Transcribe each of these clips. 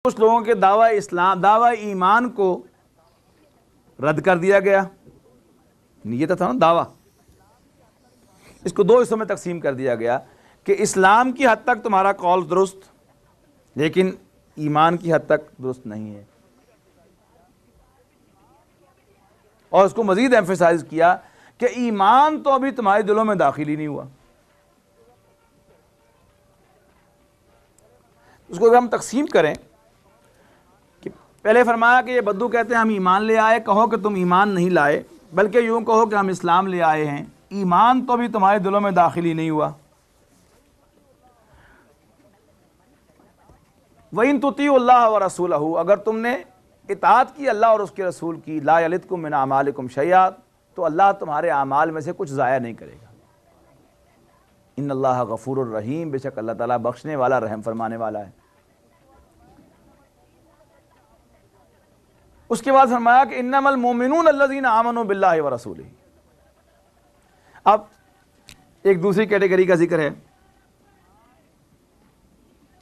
کچھ لوگوں کے دعوی اسلام دعوی ایمان کو رد کر دیا گیا. یہ تو تھا نا دعویٰ. اس کو دو حصوں میں تقسیم کر دیا گیا کہ اسلام کی حد تک تمہارا قول درست لیکن ایمان کی حد تک درست نہیں ہے. اور اس کو مزید ایمفیسائز کیا کہ ایمان تو ابھی تمہارے دلوں میں داخل ہی نہیں ہوا. اس کو اگر ہم تقسیم کریں کہ پہلے فرمایا کہ یہ بدو کہتے ہیں ہم ایمان لے آئے. کہو کہ تم ایمان نہیں لائے بلکہ یوں کہو کہ ہم اسلام لے آئے ہیں. ایمان تو بھی تمہارے دلوں میں داخل ہی نہیں ہوا. وَإِن تُطِيعُوا اللَّهَ وَرَسُولَهُ اگر تم نے اطاعت کی اللہ اور اس کے رسول کی لا یلدکم من اعمالکم شیئا تو اللہ تمہارے اعمال میں سے کچھ ضائع نہیں کرے گا. ان اللہ غفور الرحیم بے شک اللہ تعالیٰ بخشنے والا رحم فرمانے والا ہے. اس کے بعد فرمایا کہ انما المؤمنون الذین آمنوا باللہ ورسولہ. اب ایک دوسری کیٹیگری کا ذکر ہے.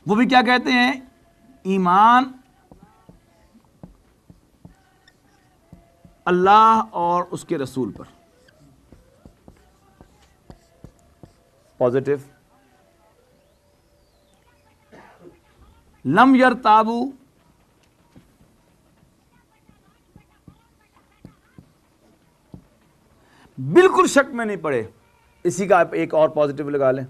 وہ بھی کیا کہتے ہیں؟ ایمان اللہ اور اس کے رسول پر پازیٹو. لم یرتابوا بالکل شک میں نہیں پڑے. اسی کا آپ ایک اور پازیٹو لگا لیں.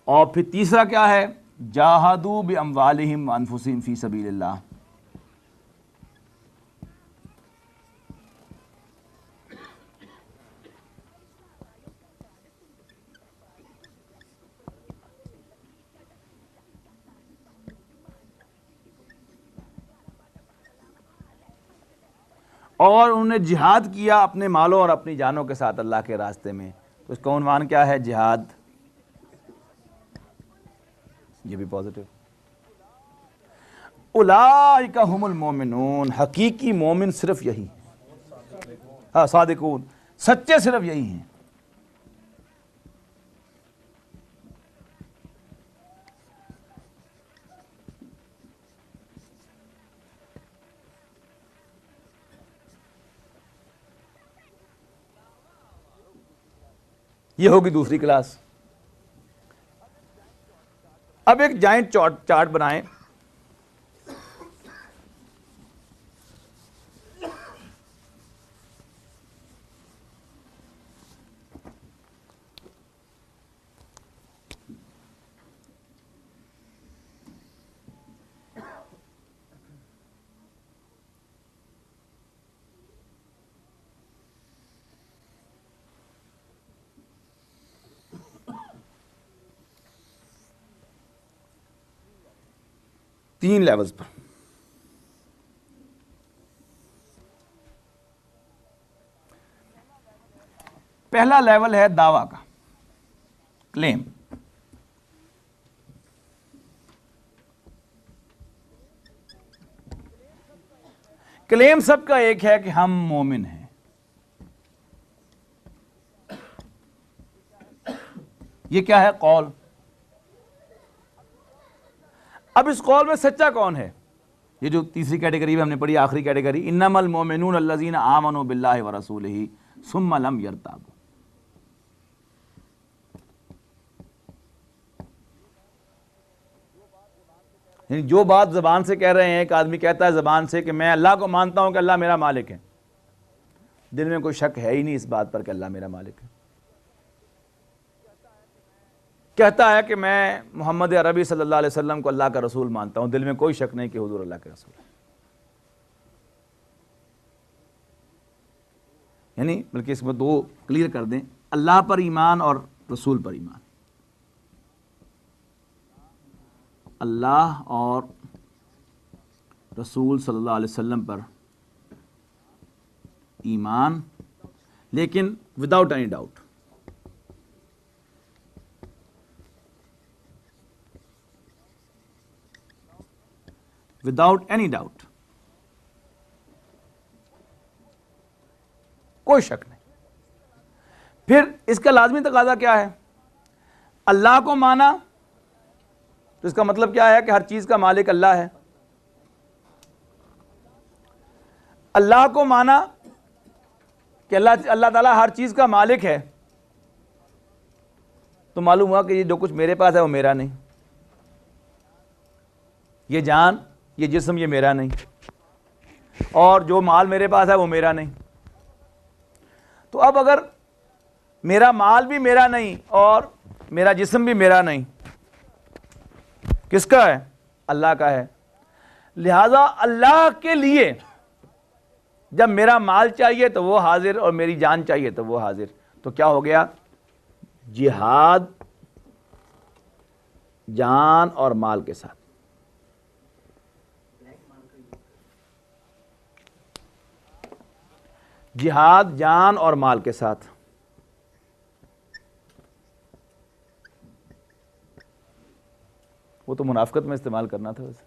اور پھر تیسرا کیا ہے؟ جاہدوا باموالہم وانفسہم فی سبیل اللہ. اور انہوں نے جہاد کیا اپنے مالوں اور اپنی جانوں کے ساتھ اللہ کے راستے میں. تو اس کا عنوان کیا ہے؟ جہاد. یہ بھی پازیٹو. اولئک ھم المؤمنون حقیقی مومن صرف یہی. ہاں صادقون سچے صرف یہی ہیں. یہ ہوگی دوسری کلاس. اب ایک جائنٹ چارٹ بنائیں. تین لیولز پر. پہلا لیول ہے دعویٰ کا، کلیم. کلیم سب کا ایک ہے کہ ہم مومن ہیں. یہ کیا ہے؟ قول. اب اس قول میں سچا کون ہے؟ یہ جو تیسری کیٹیگری میں ہم نے پڑھی، آخری کیٹیگری، انما المؤمنون الذین آمنوا باللہ ورسولہ ثم لم یرتابوا. یعنی جو بات زبان سے کہہ رہے ہیں، ایک آدمی کہتا ہے زبان سے کہ میں اللہ کو مانتا ہوں کہ اللہ میرا مالک ہے، دل میں کوئی شک ہے ہی نہیں اس بات پر کہ اللہ میرا مالک ہے. کہتا ہے کہ میں محمد عربی صلی اللہ علیہ وسلم کو اللہ کا رسول مانتا ہوں، دل میں کوئی شک نہیں کہ حضور اللہ کے رسول ہے. یعنی بلکہ اس میں دو کلیئر کر دیں، اللہ پر ایمان اور رسول پر ایمان. اللہ اور رسول صلی اللہ علیہ وسلم پر ایمان لیکن without any doubt. Without any doubt. کوئی شک نہیں. پھر اس کا لازمی تقاضا کیا ہے؟ اللہ کو مانا تو اس کا مطلب کیا ہے کہ ہر چیز کا مالک اللہ ہے. اللہ کو مانا کہ اللہ تعالیٰ ہر چیز کا مالک ہے، تو معلوم ہوا کہ یہ جو کچھ میرے پاس ہے وہ میرا نہیں، یہ جان، یہ جسم، یہ میرا نہیں، اور جو مال میرے پاس ہے وہ میرا نہیں. تو اب اگر میرا مال بھی میرا نہیں اور میرا جسم بھی میرا نہیں، کس کا ہے؟ اللہ کا ہے. لہذا اللہ کے لیے جب میرا مال چاہیے تو وہ حاضر، اور میری جان چاہیے تو وہ حاضر. تو کیا ہو گیا؟ جہاد جان اور مال کے ساتھ. جہاد جان اور مال کے ساتھ. وہ تو منافقت میں استعمال کرنا تھا ویسے.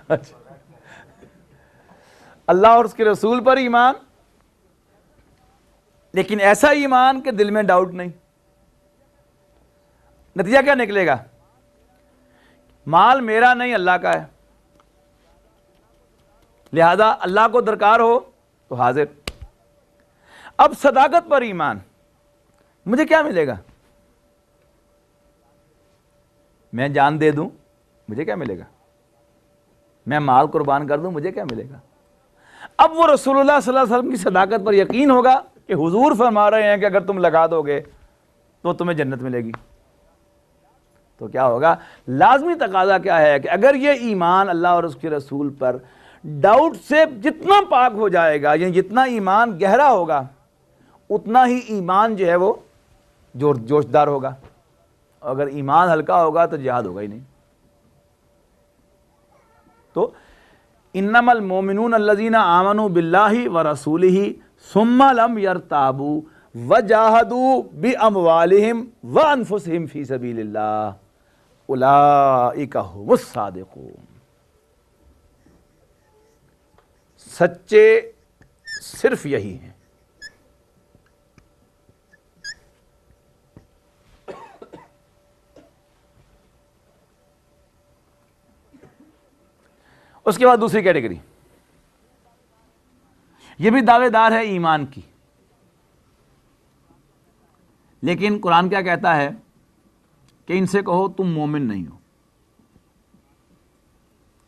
اچھا، اللہ اور اس کے رسول پر ایمان، لیکن ایسا ایمان کہ دل میں ڈاؤٹ نہیں. نتیجہ کیا نکلے گا؟ مال میرا نہیں، اللہ کا ہے، لہذا اللہ کو درکار ہو تو حاضر. اب صداقت پر ایمان، مجھے کیا ملے گا؟ میں جان دے دوں، مجھے کیا ملے گا؟ میں مال قربان کر دوں، مجھے کیا ملے گا؟ اب وہ رسول اللہ صلی اللہ علیہ وسلم کی صداقت پر یقین ہوگا کہ حضور فرما رہے ہیں کہ اگر تم لگا دو گے تو تمہیں جنت ملے گی. تو کیا ہوگا؟ لازمی تقاضا کیا ہے کہ اگر یہ ایمان اللہ اور اس کے رسول پر ڈاؤٹ سے جتنا پاک ہو جائے گا، یعنی جتنا ایمان گہرا ہوگا، اتنا ہی ایمان جو ہے وہ جوشدار ہوگا. اگر ایمان ہلکا ہوگا تو جہاد ہوگا ہی نہیں. تو انما المومنون الذین آمنوا باللہ ورسولہ ثم لم یرتابوا وجاہدوا باموالہم وانفسہم فی سبیل اللہ اولئک هم الصادقون. سچے صرف یہی ہیں. اس کے بعد دوسری کیٹیگری، یہ بھی دعوے دار ہے ایمان کی، لیکن قرآن کیا کہتا ہے کہ ان سے کہو تم مومن نہیں ہو،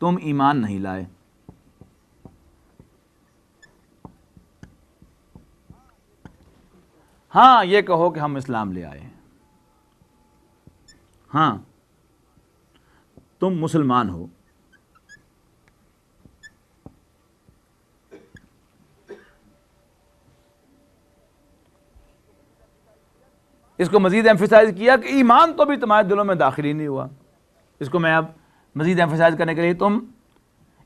تم ایمان نہیں لائے. ہاں یہ کہو کہ ہم اسلام لے آئے ہیں، ہاں تم مسلمان ہو. اس کو مزید ایمفیسائز کیا کہ ایمان تو بھی تمہارے دلوں میں داخل ہی نہیں ہوا. اس کو میں اب مزید ایمفیسائز کرنے کے لیے، تم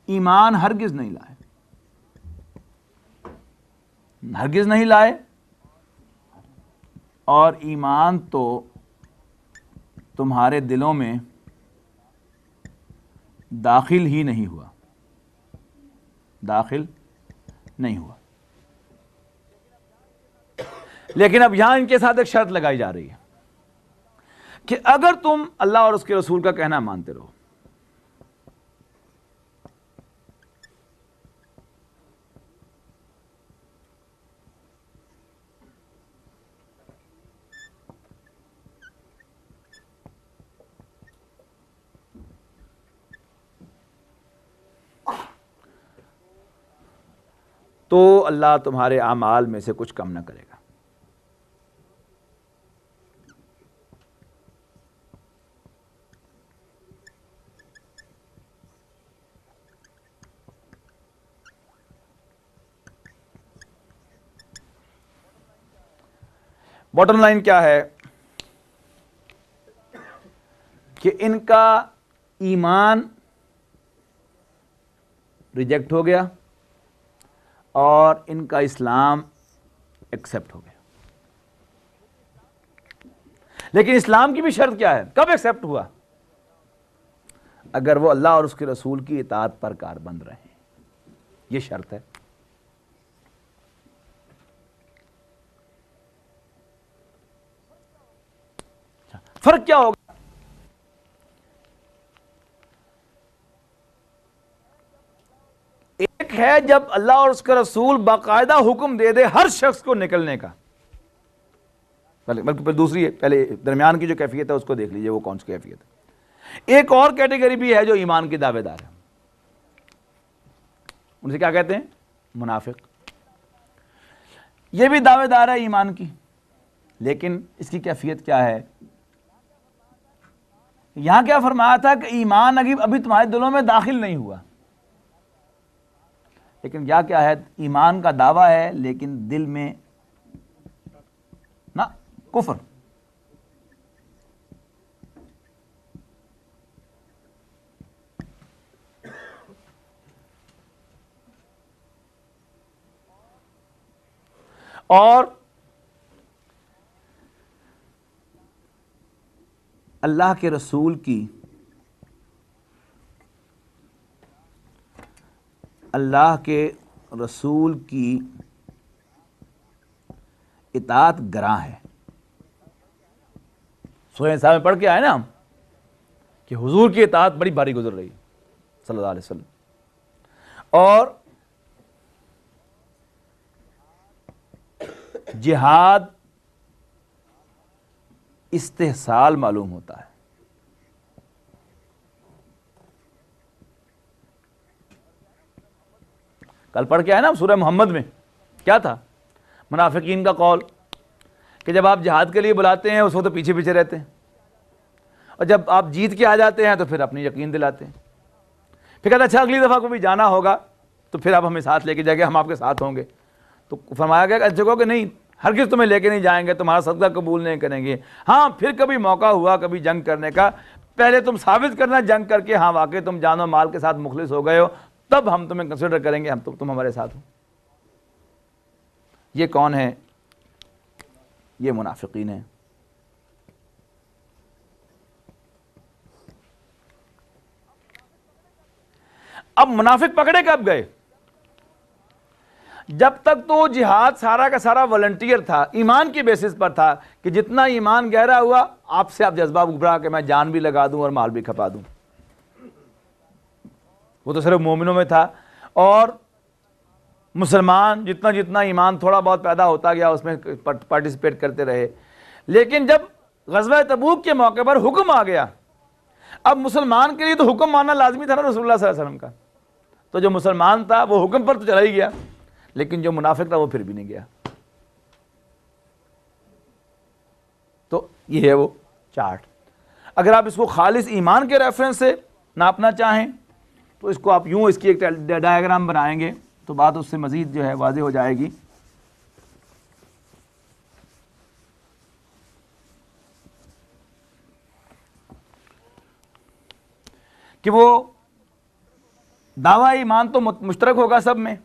ایمان ہرگز نہیں لائے، ہرگز نہیں لائے، اور ایمان تو تمہارے دلوں میں داخل ہی نہیں ہوا، داخل نہیں ہوا. لیکن اب یہاں ان کے ساتھ ایک شرط لگائی جا رہی ہے کہ اگر تم اللہ اور اس کے رسول کا کہنا مانتے رہو، تو اللہ تمہارے اعمال میں سے کچھ کم نہ کرے گا. باٹم لائن کیا ہے کہ ان کا ایمان ریجیکٹ ہو گیا اور ان کا اسلام ایکسیپٹ ہو گیا. لیکن اسلام کی بھی شرط کیا ہے؟ کب ایکسیپٹ ہوا؟ اگر وہ اللہ اور اس کے رسول کی اطاعت پر کاربند رہیں، یہ شرط ہے. فرق کیا ہوگا؟ ایک ہے جب اللہ اور اس کا رسول باقاعدہ حکم دے دے ہر شخص کو نکلنے کا، بلکہ پھر دوسری ہے، پہلے درمیان کی جو کیفیت ہے اس کو دیکھ لیجئے وہ کون سی کیفیت ہے۔ ایک اور کیٹیگری بھی ہے جو ایمان کے دعوے دار ہے، ان سے کیا کہتے ہیں؟ منافق۔ یہ بھی دعوے دار ہے ایمان کی، لیکن اس کی کیفیت کیا ہے؟ یہاں کیا فرمایا تھا کہ ایمان ابھی تمہارے دلوں میں داخل نہیں ہوا، لیکن کیا ہے؟ ایمان کا دعویٰ ہے لیکن دل میں نا کفر۔ اور اللہ کے رسول کی اطاعت گراں ہے۔ سورہ نساء میں پڑھ کے آئے نا ہم کہ حضور کی اطاعت بڑی بھاری گزر رہی صلی اللہ علیہ وسلم، اور جہاد استحصال معلوم ہوتا ہے۔ کل پڑھ کے آئے نا سورہ محمد میں کیا تھا؟ منافقین کا قول کہ جب آپ جہاد کے لیے بلاتے ہیں اس وقت تو پیچھے پیچھے رہتے ہیں، اور جب آپ جیت کے آ جاتے ہیں تو پھر اپنی یقین دلاتے ہیں، پھر کہتا اچھا اگلی دفعہ کو بھی جانا ہوگا تو پھر آپ ہمیں ساتھ لے کے جائیں گے، ہم آپ کے ساتھ ہوں گے۔ تو فرمایا گیا کہ اچھا کہو کہ نہیں، ہرگز تمہیں لے کے نہیں جائیں گے، تمہارا صدقہ قبول نہیں کریں گے۔ ہاں پھر کبھی موقع ہوا کبھی جنگ کرنے کا، پہلے تم ثابت کرنا جنگ کر کے ہاں واقعی تم جان و مال کے ساتھ مخلص ہو گئے ہو، تب ہم تمہیں کنسیڈر کریں گے، تم ہمارے ساتھ ہو۔ یہ کون ہے؟ یہ منافقین ہیں۔ اب منافق پکڑے کب گئے؟ جب تک تو جہاد سارا کا سارا والنٹیئر تھا، ایمان کی بیسس پر تھا کہ جتنا ایمان گہرا ہوا آپ سے آپ جذبہ ابھرا کہ میں جان بھی لگا دوں اور مال بھی کھپا دوں، وہ تو صرف مومنوں میں تھا۔ اور مسلمان جتنا ایمان تھوڑا بہت پیدا ہوتا گیا اس میں پارٹیسپیٹ کرتے رہے، لیکن جب غزوہ تبوک کے موقع پر حکم آ گیا، اب مسلمان کے لیے تو حکم ماننا لازمی تھا نا رسول اللہ صلی اللہ علیہ وسلم کا، تو جو مسلمان تھا وہ حکم پر تو چلا ہی گیا، لیکن جو منافق تھا وہ پھر بھی نہیں گیا۔ تو یہ ہے وہ چارٹ۔ اگر آپ اس کو خالص ایمان کے ریفرنس سے ناپنا چاہیں تو اس کو آپ یوں اس کی ایک ڈائیگرام بنائیں گے تو بات اس سے مزید جو ہے واضح ہو جائے گی۔ کہ وہ دعویٰ ایمان تو مشترک ہوگا سب میں،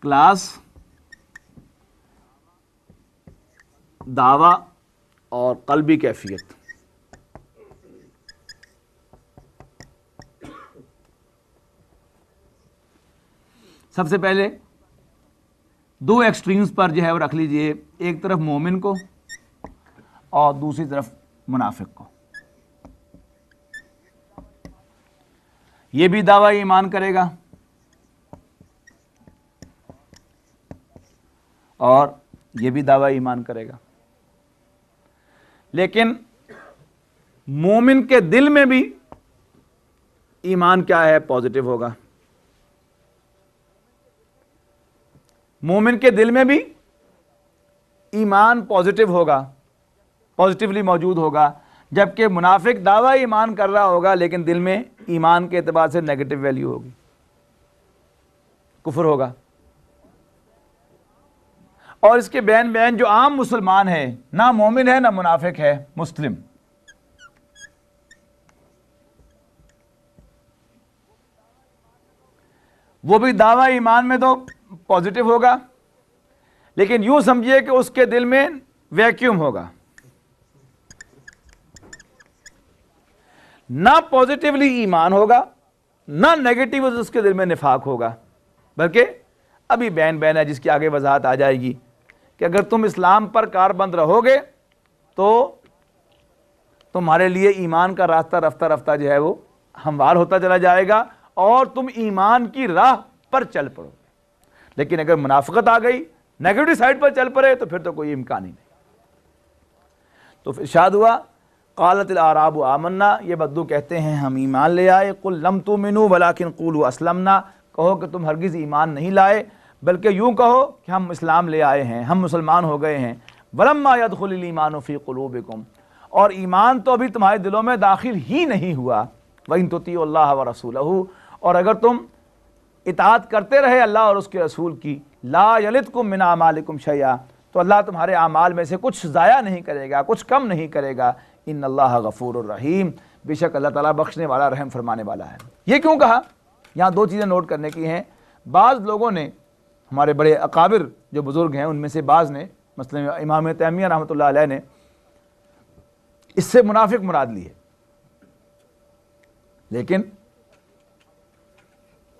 کلاس، دعویٰ اور قلبی کیفیت۔ سب سے پہلے دو ایکسٹریمز پر جو ہے وہ رکھ لیجئے، ایک طرف مومن کو اور دوسری طرف منافق کو۔ یہ بھی دعویٰ ایمان کرے گا اور یہ بھی دعویٰ ایمان کرے گا، لیکن مومن کے دل میں بھی ایمان کیا ہے؟ پازیٹو ہوگا۔ مومن کے دل میں بھی ایمان پازیٹو ہوگا، پازیٹیولی موجود ہوگا، جبکہ منافق دعویٰ ایمان کر رہا ہوگا لیکن دل میں ایمان کے اعتبار سے نیگیٹو ویلیو ہوگی، کفر ہوگا۔ اور اس کے بین جو عام مسلمان ہے، نہ مومن ہے نہ منافق ہے، مسلم، وہ بھی دعویٰ ایمان میں تو پازیٹو ہوگا، لیکن یوں سمجھیے کہ اس کے دل میں ویکیوم ہوگا، نہ پازیٹیولی ایمان ہوگا نہ نیگیٹو اس کے دل میں نفاق ہوگا۔ بلکہ ابھی بین ہے جس کی آگے وضاحت آ جائے گی کہ اگر تم اسلام پر کاربند رہو گے تو تمہارے لیے ایمان کا راستہ رفتہ رفتہ جو ہے وہ ہموار ہوتا چلا جائے گا اور تم ایمان کی راہ پر چل پڑو گے. لیکن اگر منافقت آ گئی، نیگیٹو سائڈ پر چل پڑے، تو پھر تو کوئی امکان ہی نہیں. تو ارشاد ہوا قالت الاعراب آمنا، یہ بدو کہتے ہیں ہم ایمان لے آئے. قل لم تؤمنوا ولکن قولوا اسلمنا، کہو کہ تم ہرگز ایمان نہیں لائے بلکہ یوں کہو کہ ہم اسلام لے آئے ہیں، ہم مسلمان ہو گئے ہیں. ولما يدخل الايمان في قلوبكم، اور ایمان تو ابھی تمہارے دلوں میں داخل ہی نہیں ہوا. وَإِن تُطِيعُوا اللَّهَ وَرَسُولَهُ، اور اگر تم اطاعت کرتے رہے اللہ اور اس کے رسول کی، لا یلدکم من اعمالکم شیئا، تو اللہ تمہارے اعمال میں سے کچھ ضائع نہیں کرے گا، کچھ کم نہیں کرے گا. ان اللہ غفور الرحیم، بے شک اللہ تعالیٰ بخشنے والا رحم فرمانے والا ہے. یہ کیوں کہا؟ یہاں دو چیزیں نوٹ کرنے کی ہیں. بعض لوگوں نے، ہمارے بڑے اکابر جو بزرگ ہیں ان میں سے بعض نے، مثلا امام تیمیہ رحمۃ اللہ علیہ نے، اس سے منافق مراد لی ہے، لیکن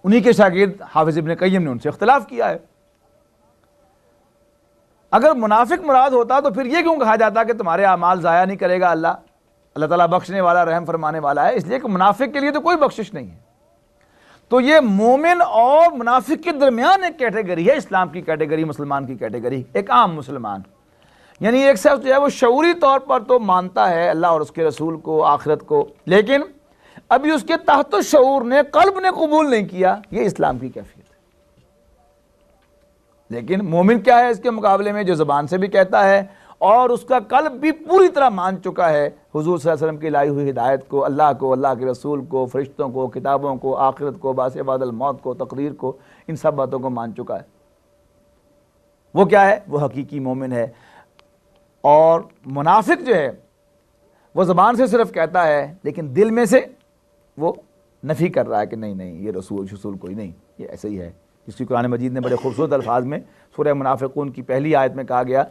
انہی کے شاگرد حافظ ابن قیم نے ان سے اختلاف کیا ہے. اگر منافق مراد ہوتا تو پھر یہ کیوں کہا جاتا کہ تمہارے اعمال ضائع نہیں کرے گا اللہ، اللہ تعالیٰ بخشنے والا رحم فرمانے والا ہے؟ اس لیے کہ منافق کے لیے تو کوئی بخشش نہیں ہے. تو یہ مومن اور منافق کے درمیان ایک کیٹیگری ہے، اسلام کی کیٹیگری، مسلمان کی کیٹیگری، ایک عام مسلمان. یعنی ایک شخص جو ہے وہ شعوری طور پر تو مانتا ہے اللہ اور اس کے رسول کو، آخرت کو، لیکن ابھی اس کے تحت الشعور نے، قلب نے قبول نہیں کیا. یہ اسلام کی کیفیت ہے. لیکن مومن کیا ہے اس کے مقابلے میں؟ جو زبان سے بھی کہتا ہے اور اس کا قلب بھی پوری طرح مان چکا ہے حضور صلی اللہ علیہ وسلم کی لائی ہوئی ہدایت کو، اللہ کے رسول کو، فرشتوں کو، کتابوں کو، آخرت کو، بعث بعد الموت کو، تقدیر کو، ان سب باتوں کو مان چکا ہے. وہ کیا ہے؟ وہ حقیقی مومن ہے. اور منافق جو ہے وہ زبان سے صرف کہتا ہے لیکن دل میں سے وہ نفی کر رہا ہے کہ نہیں یہ رسول کوئی نہیں، یہ ایسے ہی ہے. جس کی قرآن مجید نے بڑے خوبصورت الفاظ میں سورہ منافقون کی پہلی آیت میں کہا گیا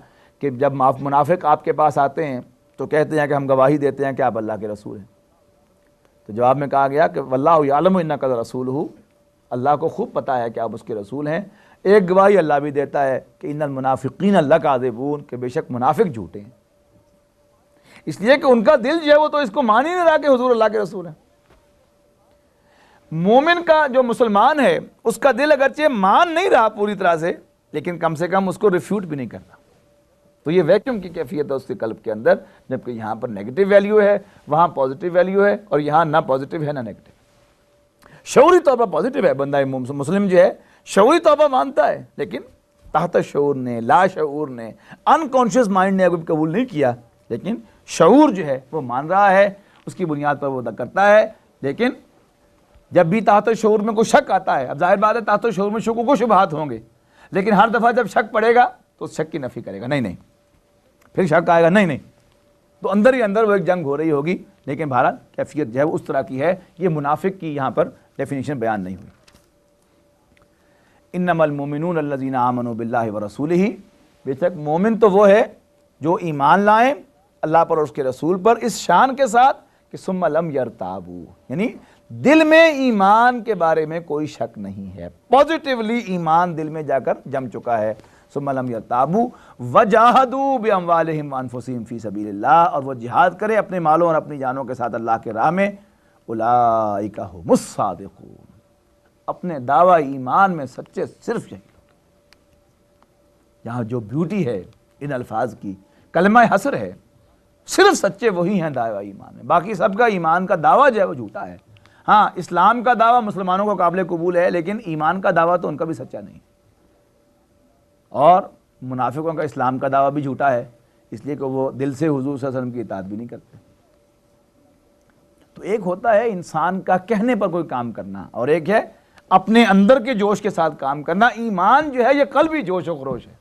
کہ جب منافق آپ کے پاس آتے ہیں تو کہتے ہیں کہ ہم گواہی دیتے ہیں کہ آپ اللہ کے رسول ہیں. تو جواب میں کہا گیا کہ واللہ یعلم انک لرسولہ، اللہ کو خوب پتہ ہے کہ آپ اس کے رسول ہیں. ایک گواہی اللہ بھی دیتا ہے کہ ان المنافقین لکاذبون، کہ بے شک منافق جھوٹے ہیں. اس لیے کہ ان کا دل جو ہے وہ تو اس کو مان ہی نہیں رہا کہ حضور اللہ کے رسول ہیں. مومن کا جو مسلمان ہے اس کا دل اگرچہ مان نہیں رہا پوری طرح سے، لیکن کم سے کم اس کو ریفیوٹ بھی نہیں کرتا. تو یہ ویکیوم کی کیفیت ہے اس کے قلب کے اندر، جبکہ یہاں پر نیگیٹو ویلیو ہے، وہاں پازیٹیو ویلیو ہے، اور یہاں نہ پازیٹیو ہے نہ نیگیٹو. شعوری طور پر پازیٹیو ہے، بندہ مسلم جو ہے شعوری طور پر مانتا ہے، لیکن تحت شعور نے، لا شعور نے، انکانشیس مائنڈ نے ابھی قبول نہیں کیا. لیکن شعور جو ہے وہ مان رہا ہے، اس کی بنیاد پر وہ ادا کرتا ہے. لیکن جب بھی تحت شعور میں کوئی شک آتا ہے، اب ظاہر بات ہے تحت شعور میں شکوک و شبہات ہوں گے، لیکن ہر دفعہ جب شک پڑے گا تو اس شک کی نفی کرے گا، نہیں، پھر شک آئے گا، نہیں، تو اندر ہی اندر وہ ایک جنگ ہو رہی ہوگی. لیکن بہرحال کیفیت جو ہے اس طرح کی ہے. یہ منافق کی یہاں پر ڈیفینیشن بیان نہیں ہوئی. انما المؤمنون الذین آمنوا باللہ ورسولہ، بے شک مومن تو وہ ہے جو ایمان لائیں اللہ پر اور اس کے رسول پر، اس شان کے ساتھ کہ ثم لم یرتابوا، یعنی دل میں ایمان کے بارے میں کوئی شک نہیں ہے، پازیٹیولی ایمان دل میں جا کر جم چکا ہے. ثم لم یرتابوا وجاہدوا باموالہم وانفسہم فی سبیل اللہ، اور وہ جہاد کرے اپنے مالوں اور اپنی جانوں کے ساتھ اللہ کے راہ میں. اولئک هم الصادقون، اپنے دعوی ایمان میں سچے صرف یہی لوگ. یہاں جو بیوٹی ہے ان الفاظ کی، کلمہ حسر ہے، صرف سچے وہی ہیں دعوی ایمان میں، باقی سب کا ایمان کا دعویٰ جو ہے وہ جھوٹا ہے. ہاں اسلام کا دعویٰ مسلمانوں کو قابل قبول ہے، لیکن ایمان کا دعویٰ تو ان کا بھی سچا نہیں. اور منافقوں کا اسلام کا دعویٰ بھی جھوٹا ہے، اس لیے کہ وہ دل سے حضور صلی اللہ علیہ وسلم کی اطاعت بھی نہیں کرتے. تو ایک ہوتا ہے انسان کا کہنے پر کوئی کام کرنا، اور ایک ہے اپنے اندر کے جوش کے ساتھ کام کرنا. ایمان جو ہے یہ قلبی جوش و خروش ہے،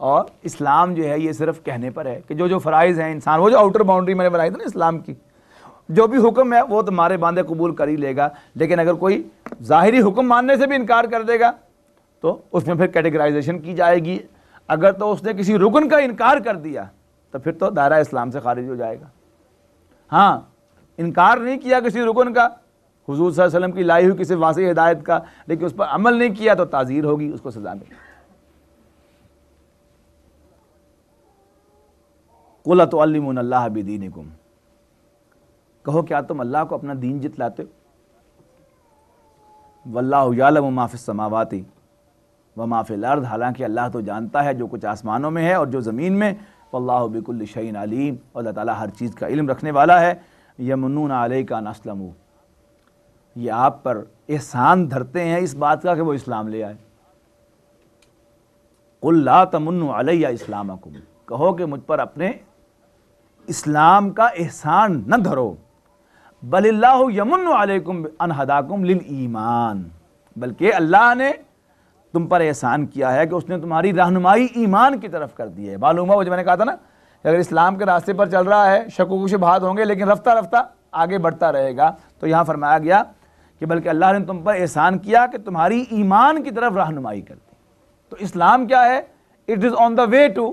اور اسلام جو ہے یہ صرف کہنے پر ہے کہ جو فرائض ہیں انسان، وہ جو آؤٹر باؤنڈری میں نے بنائی تھی نا اسلام کی، جو بھی حکم ہے وہ تمہارے باندھے قبول کر ہی لے گا. لیکن اگر کوئی ظاہری حکم ماننے سے بھی انکار کر دے گا تو اس میں پھر کیٹیگرائزیشن کی جائے گی. اگر تو اس نے کسی رکن کا انکار کر دیا تو پھر تو دائرہ اسلام سے خارج ہو جائے گا. ہاں انکار نہیں کیا کسی رکن کا، حضور صلی اللہ علیہ وسلم کی لائی ہوئی کسی واضح ہدایت کا، لیکن اس پر عمل نہیں کیا تو تعزیر ہوگی، اس کو سزا ملے گی۔ قُلْ أَتُعَلِّمُونَ اللَّهَ بِدِينِكُمْ، کہو کیا تم اللہ کو اپنا دین جتلاتے ہو؟ وَاللَّهُ يَعْلَمُ مَا فِي السَّمَاوَاتِ وَمَا فِي الْأَرْضِ، حالانکہ اللہ تو جانتا ہے جو کچھ آسمانوں میں ہے اور جو زمین میں۔ وَاللَّهُ بِكُلِّ شَيْءٍ عَلِيمٌ، اور اللہ تعالیٰ ہر چیز کا علم رکھنے والا ہے۔ يَمُنُّونَ عَلَيْكَ أَنْ أَسْلَمُوا، یہ آپ پر احسان دھرتے ہیں اس بات کا کہ وہ اسلام لے آئے۔ قُلْ لَا تَمُنُّوا عَلَيَّ إِسْلَامَكُمْ، کہو کہ مجھ پر اپنے اسلام کا احسان نہ دھرو۔ بل اللہ یمن علیکم ان ہداکم للایمان، بلکہ اللہ نے تم پر احسان کیا ہے کہ اس نے تمہاری رہنمائی ایمان کی طرف کر دی ہے۔ معلوم ہوا وہ جو میں نے کہا تھا نا کہ اگر اسلام کے راستے پر چل رہا ہے شک و شبہات ہوں گے لیکن رفتہ رفتہ آگے بڑھتا رہے گا، تو یہاں فرمایا گیا کہ بلکہ اللہ نے تم پر احسان کیا کہ تمہاری ایمان کی طرف رہنمائی کر دی۔ تو اسلام کیا ہے؟ It is on the way to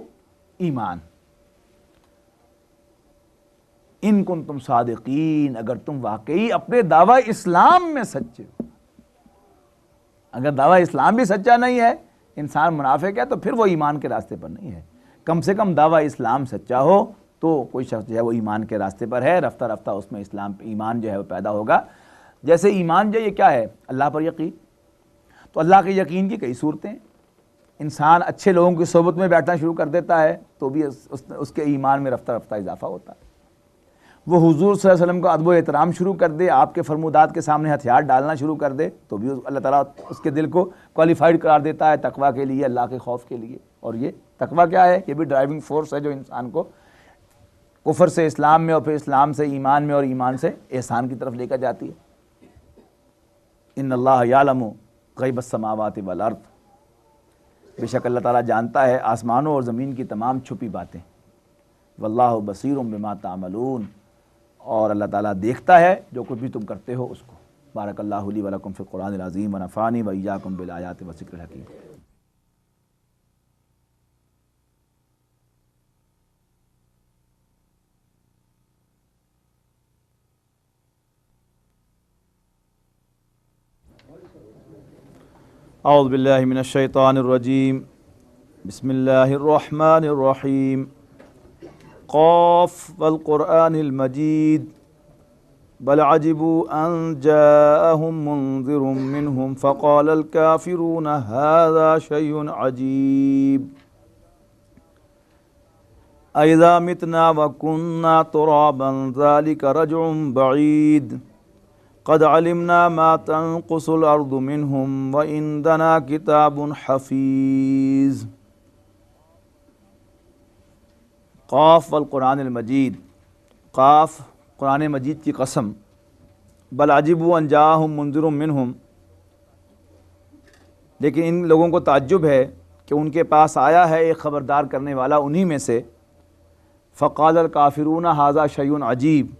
ایمان۔ ان کنتم صادقین، اگر تم واقعی اپنے دعویٰ اسلام میں سچے ہو۔ اگر دعویٰ اسلام بھی سچا نہیں ہے، انسان منافق ہے، تو پھر وہ ایمان کے راستے پر نہیں ہے۔ کم سے کم دعویٰ اسلام سچا ہو تو کوئی شخص جو ہے وہ ایمان کے راستے پر ہے، رفتہ رفتہ اس میں اسلام ایمان جو ہے وہ پیدا ہوگا۔ جیسے ایمان جو یہ کیا ہے؟ اللہ پر یقین۔ تو اللہ کے یقین کی کئی صورتیں ہیں۔ انسان اچھے لوگوں کی صحبت میں بیٹھنا شروع کر دیتا ہے تو بھی اس کے ایمان میں رفتہ رفتہ اضافہ ہوتا ہے۔ وہ حضور صلی اللہ علیہ وسلم کا ادب و احترام شروع کر دے، آپ کے فرمودات کے سامنے ہتھیار ڈالنا شروع کر دے تو بھی اللہ تعالیٰ اس کے دل کو کوالیفائڈ قرار دیتا ہے تقویٰ کے لیے، اللہ کے خوف کے لیے۔ اور یہ تقویٰ کیا ہے؟ یہ بھی ڈرائیونگ فورس ہے جو انسان کو کفر سے اسلام میں اور پھر اسلام سے ایمان میں اور ایمان سے احسان کی طرف لے کر جاتی ہے۔ ان اللہ یعلم غیب السماوات والارض، بے شک اللہ تعالیٰ جانتا ہے آسمانوں اور زمین کی تمام چھپی باتیں۔ واللہ بصیر بما تعملون، اور اللہ تعالیٰ دیکھتا ہے جو کچھ بھی تم کرتے ہو اس کو۔ بارک اللہ لی ولکم فی القرآن العظیم ونفعنی وایاکم بالآیات والذکر الحکیم۔ اعوذ باللہ من الشیطان الرجیم، بسم اللہ الرحمن الرحیم۔ قاف والقرآن المجید بل عجبوا ان جاءهم منذر منهم فقال الكافرون هذا شيء عجیب اذا متنا وكنا ترابا ذلك رجع بعید قد علمنا ما تنقص الارض منهم وعندنا کتاب حفیظ۔ قاف والقرآن المجید، قاف قرآن مجید کی قسم، بل عجبوا ان جاءهم منذر منهم، لیکن ان لوگوں کو تعجب ہے کہ ان کے پاس آیا ہے ایک خبردار کرنے والا انہی میں سے۔ فقال الکافرون ھذا شیء عجیب،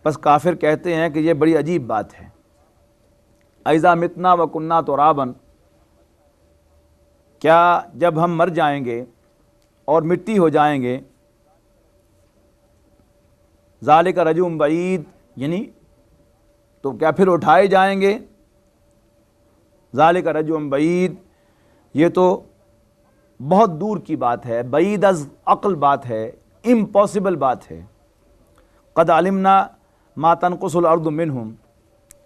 بس کافر کہتے ہیں کہ یہ بڑی عجیب بات ہے۔ اذا متنا وکنا ترابا، کیا جب ہم مر جائیں گے اور مٹی ہو جائیں گے، ذالک رجع بعید، یعنی تو کیا پھر اٹھائے جائیں گے؟ ذالک رجع بعید، یہ تو بہت دور کی بات ہے، بعید از عقل بات ہے، امپاسبل بات ہے۔ قد علمنا ما تنقص الارض منہم،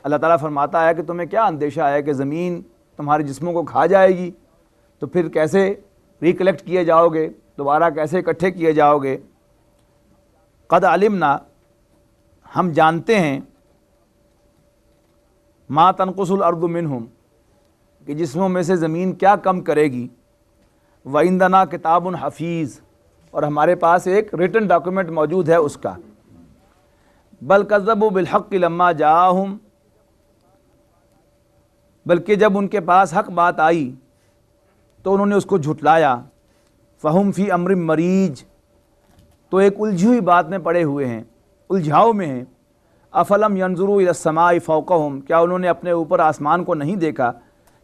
اللہ تعالیٰ فرماتا ہے کہ تمہیں کیا اندیشہ ہے کہ زمین تمہارے جسموں کو کھا جائے گی، تو پھر کیسے ریکلیکٹ کیے جاؤ گے، دوبارہ کیسے اکٹھے کیے جاؤ گے۔ قد علمنا، ہم جانتے ہیں، ما تنقص الارض منہم، کہ جسموں میں سے زمین کیا کم کرے گی۔ وعندنا کتاب حفیظ، اور ہمارے پاس ایک ریٹن ڈاکومنٹ موجود ہے اس کا۔ بل کذبوا بالحق لما جاءہم، بلکہ جب ان کے پاس حق بات آئی تو انہوں نے اس کو جھٹلایا۔ فہم فی امر مریج، تو ایک الجھی ہوئی بات میں پڑے ہوئے ہیں، الجھاؤ میں ہیں۔ افلم ینظروا الی السماء فوقہم، کیا انہوں نے اپنے اوپر آسمان کو نہیں دیکھا؟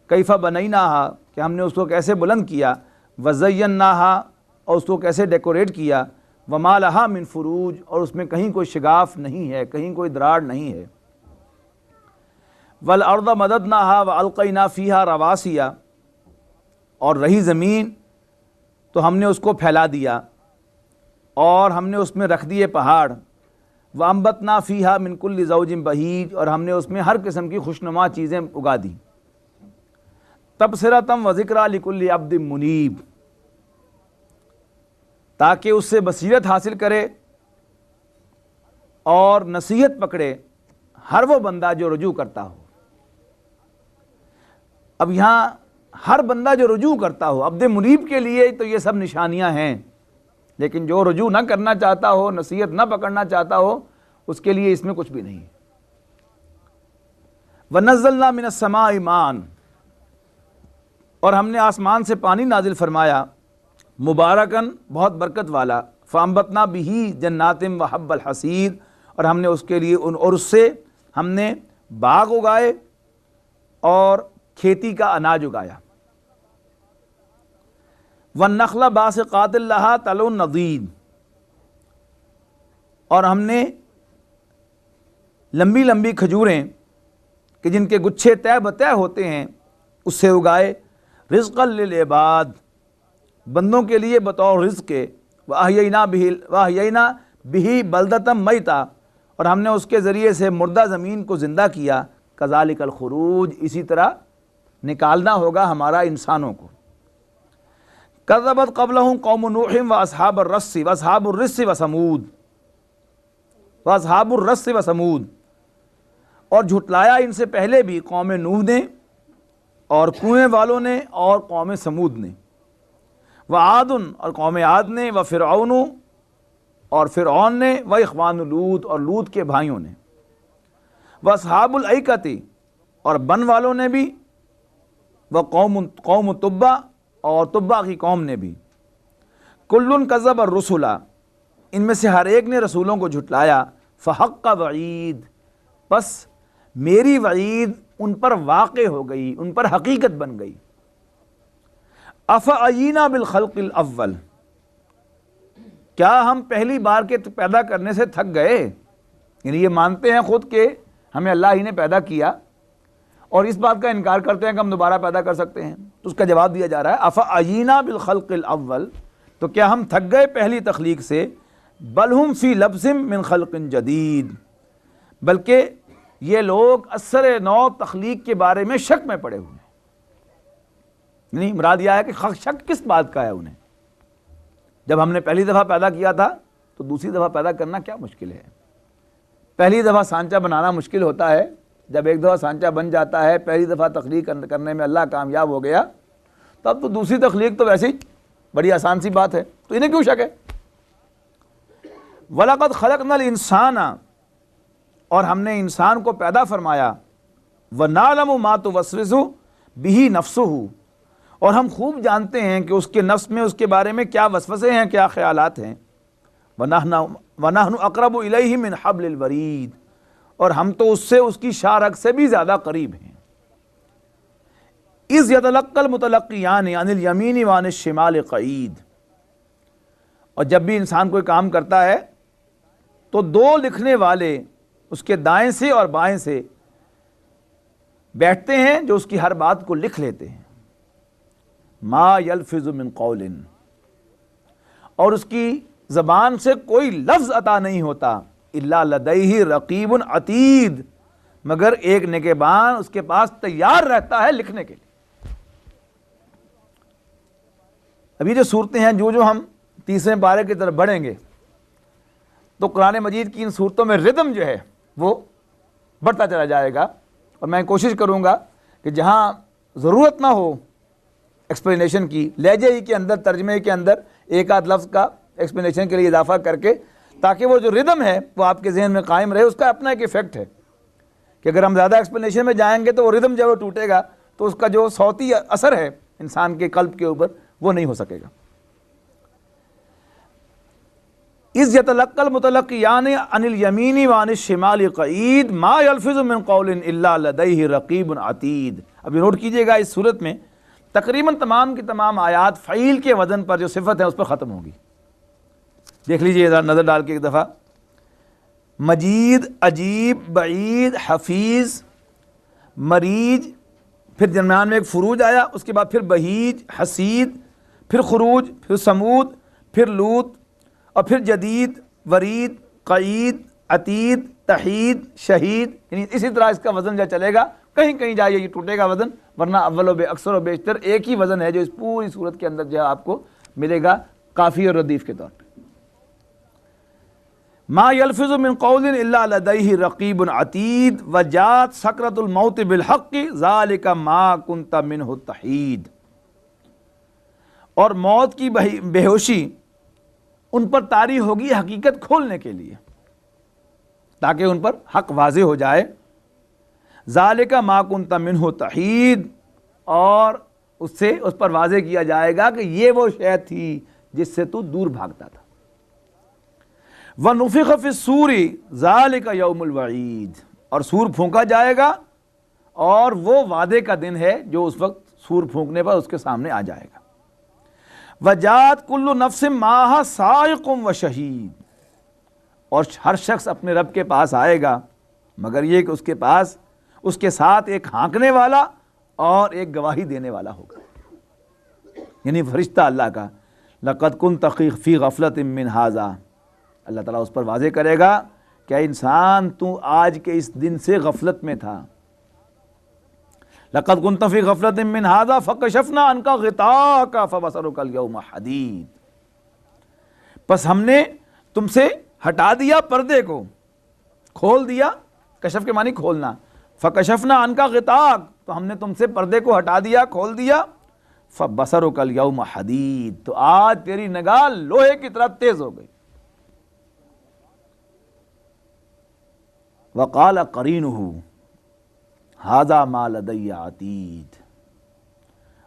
کیف بنیناہا، کہ ہم نے اس کو کیسے بلند کیا، وزیناہا، اور اس کو کیسے ڈیکوریٹ کیا، وما لہا من فروج، اور اس میں کہیں کوئی شگاف نہیں ہے، کہیں کوئی دراڑ نہیں ہے۔ والارض مددناها والقینا فیہا رواسیا، اور رہی زمین تو ہم نے اس کو پھیلا دیا اور ہم نے اس میں رکھ دیے پہاڑ، وانبتنا فیہا من کل زوج بہیج، اور ہم نے اس میں ہر قسم کی خوشنما چیزیں اگا دی، تبصرۃ و ذکریٰ لکل عبد منیب، تاکہ اس سے بصیرت حاصل کرے اور نصیحت پکڑے ہر وہ بندہ جو رجوع کرتا ہو۔ اب یہاں ہر بندہ جو رجوع کرتا ہو، عبد منیب کے لیے تو یہ سب نشانیاں ہیں، لیکن جو رجوع نہ کرنا چاہتا ہو، نصیحت نہ پکڑنا چاہتا ہو، اس کے لیے اس میں کچھ بھی نہیں۔ وَنَزَّلْنَا مِنَ السَّمَاءِ مَاءً، اور ہم نے آسمان سے پانی نازل فرمایا، مبارکن بہت برکت والا، فَأَنبَتْنَا بِهِ جَنَّاتٍ وَحَبَّ الْحَصِيدِ، اور ہم نے اس کے لیے اور اس سے ہم نے باغ اگائے اور کھیتی کا اناج اگایا۔ وَالنَّخْلَ بَاسِقَاتٍ لَهَا طَلْعٌ نَضِيدٌ، اور ہم نے لمبی لمبی کھجوریں کہ جن کے گچھے طے بطے ہوتے ہیں اس سے اگائے، رزقا للعباد، بندوں کے لیے بطور رزق کے، وَأَحْيَيْنَا بِهِ بَلْدَةً مَيْتًا، اور ہم نے اس کے ذریعے سے مردہ زمین کو زندہ کیا، کذالک الخروج، اسی طرح نکالنا ہوگا ہمارا انسانوں کو۔ کذبت قبلہم قوم نوح واصحاب الرس وثمود، اور جھٹلایا ان سے پہلے بھی قوم نوح نے اور کنویں والوں نے اور قوم سمود نے، وعاد، اور قوم عاد نے، وفرعون، اور فرعون نے، واخوان لوط، اور لوط کے بھائیوں نے، واصحاب الایکۃ، اور بن والوں نے بھی، قوم تبع، اور تبع کی قوم نے بھی، کل کذب الرسل، ان میں سے ہر ایک نے رسولوں کو جھٹلایا، فحق وعید، پس میری وعید ان پر واقع ہو گئی، ان پر حقیقت بن گئی۔ افعینا بالخلق الاول، کیا ہم پہلی بار کے پیدا کرنے سے تھک گئے؟ یعنی یہ مانتے ہیں خود کہ ہمیں اللہ ہی نے پیدا کیا، اور اس بات کا انکار کرتے ہیں کہ ہم دوبارہ پیدا کر سکتے ہیں۔ تو اس کا جواب دیا جا رہا ہے، افعینا بالخلق الاول، تو کیا ہم تھک گئے پہلی تخلیق سے؟ بل ہم فی لبس من خلق جدید، بلکہ یہ لوگ اثر نو تخلیق کے بارے میں شک میں پڑے ہوئے ہیں۔ یعنی مراد یہ ہے کہ شک کس بات کا ہے انہیں؟ جب ہم نے پہلی دفعہ پیدا کیا تھا تو دوسری دفعہ پیدا کرنا کیا مشکل ہے؟ پہلی دفعہ سانچہ بنانا مشکل ہوتا ہے، جب ایک دفعہ سانچہ بن جاتا ہے، پہلی دفعہ تخلیق کرنے میں اللہ کامیاب ہو گیا، تب تو دوسری تخلیق تو ویسے ہی بڑی آسان سی بات ہے، تو انہیں کیوں شک ہے؟ وَلَقَدْ خَلَقْنَا الْإِنسَانَ، اور ہم نے انسان کو پیدا فرمایا، وَنَعْلَمُ مَا تُوَسْوِسُ بِهِ نَفْسُهُ، اور ہم خوب جانتے ہیں کہ اس کے نفس میں اس کے بارے میں کیا وسوسے ہیں، کیا خیالات ہیں، وَنَحْنُ أَقْرَبُ إِلَيْهِ مِنْ حَبْلِ الْوَرِيدِ، اور ہم تو اس سے اس کی شاہ رگ سے بھی زیادہ قریب ہیں۔ اِذْ يَتَلَقَّى الْمُتَلَقِّيَانِ عَنِ الْيَمِينِ وَعَنِ الشِّمَالِ قَعِيدٌ، اور جب بھی انسان کوئی کام کرتا ہے تو دو لکھنے والے اس کے دائیں سے اور بائیں سے بیٹھتے ہیں جو اس کی ہر بات کو لکھ لیتے ہیں۔ ما یلفظ من قول، اور اس کی زبان سے کوئی لفظ عطا نہیں ہوتا، الا لدیہ رقیب عتید، مگر ایک نگہبان اس کے پاس تیار رہتا ہے لکھنے کے لیے۔ ابھی جو صورتیں ہیں، جو ہم تیسرے پارے کی طرف بڑھیں گے تو قرآن مجید کی ان صورتوں میں ردم جو ہے وہ بڑھتا چلا جائے گا، اور میں کوشش کروں گا کہ جہاں ضرورت نہ ہو ایکسپلینیشن کی، لہجے ہی کے اندر، ترجمے کے اندر ایک آدھ لفظ کا ایکسپلینیشن کے لیے اضافہ کر کے، تاکہ وہ جو ردم ہے وہ آپ کے ذہن میں قائم رہے۔ اس کا اپنا ایک ایفیکٹ ہے کہ اگر ہم زیادہ ایکسپلینیشن میں جائیں گے تو وہ ردم جب وہ ٹوٹے گا تو اس کا جو صوتی اثر ہے انسان کے قلب کے اوپر وہ نہیں ہو سکے گا۔ اِذْ يَتَلَقَّى الْمُتَلَقِّيَانِ عَنِ الْيَمِينِ وَعَنِ الشِّمَالِ قَعِيدٌ مَا يَلْفِظُ مِنْ قَوْلٍ إِلَّا لَدَيْهِ رَقِيبٌ عَتِيدٌ۔ اب یہ نوٹ کیجئے گا، اس صورت میں تقریباً تمام کی تمام آیات فعیل کے وزن پر جو صفت ہے اس پر ختم ہوگی۔ دیکھ لیجئے ذرا نظر ڈال کے ایک دفعہ، مجید، عجیب، بعید، حفیظ، مریج، پھر درمیان میں ایک فروج آیا، اس کے بعد پھر بہیج، حسید، پھر خروج، پھر سمود، پھر لوط، اور پھر جدید، ورید، قعید، عتید، تحید، شہید، یعنی اسی طرح اس کا وزن جو چلے گا، کہیں کہیں جائے یہ ٹوٹے گا وزن، ورنہ اول و اکثر و بیشتر ایک ہی وزن ہے جو اس پوری صورت کے اندر جو ہے آپ کو ملے گا کافی اور ردیف کے طور پہ۔ ما یلفظ من قول الا لدیہ رقیب عتید وجاءت سکرۃ الموت بالحق ذلک ما کنت منہ تحید۔ اور موت کی بے ہوشی ان پر طاری ہوگی حقیقت کھولنے کے لیے، تاکہ ان پر حق واضح ہو جائے۔ ذالک ما کنت منہ تحید، اور اس پر واضح کیا جائے گا کہ یہ وہ شے تھی جس سے تو دور بھاگتا تھا۔ وَنُفِخَ فِي الصُّورِ ذَلِكَ يَوْمُ الْوَعِيدِ، اور سور پھونکا جائے گا، اور وہ وعدے کا دن ہے جو اس وقت سور پھونکنے پر اس کے سامنے آ جائے گا۔ وَجَاءَتْ كُلُّ نَفْسٍ مَعَهَا سَائِقٌ وَشَهِيدٌ، اور ہر شخص اپنے رب کے پاس آئے گا، مگر یہ کہ اس کے پاس اس کے ساتھ ایک ہانکنے والا اور ایک گواہی دینے والا ہوگا، یعنی فرشتہ اللہ کا۔ لَقَدْ كُنْتَ فِي غَفْلَةٍ مِّنْ هَٰذَا، اللہ تعالیٰ اس پر واضح کرے گا کہ اے انسان تو آج کے اس دن سے غفلت میں تھا۔ لَقَدْ كُنْتَ فِي غَفْلَةٍ مِّنْ هَٰذَا فَكَشَفْنَا عَنْكَ غِطَاءَكَ فَبَصَرُكَ الْيَوْمَ حَدِيدٌ، پس ہم نے تم سے ہٹا دیا پردے کو، کھول دیا، کشف کے معنی کھولنا، فَكَشَفْنَا عَنْكَ غِطَاءَكَ، تو ہم نے تم سے پردے کو ہٹا دیا، کھول دیا، فَبَصَرُكَ الْيَوْمَ حَدِيدٌ، تو آج تیری نگاہ لوہے کی طرح تیز ہو گئی۔ وقال قرینہ ھذا ما لدی عتید،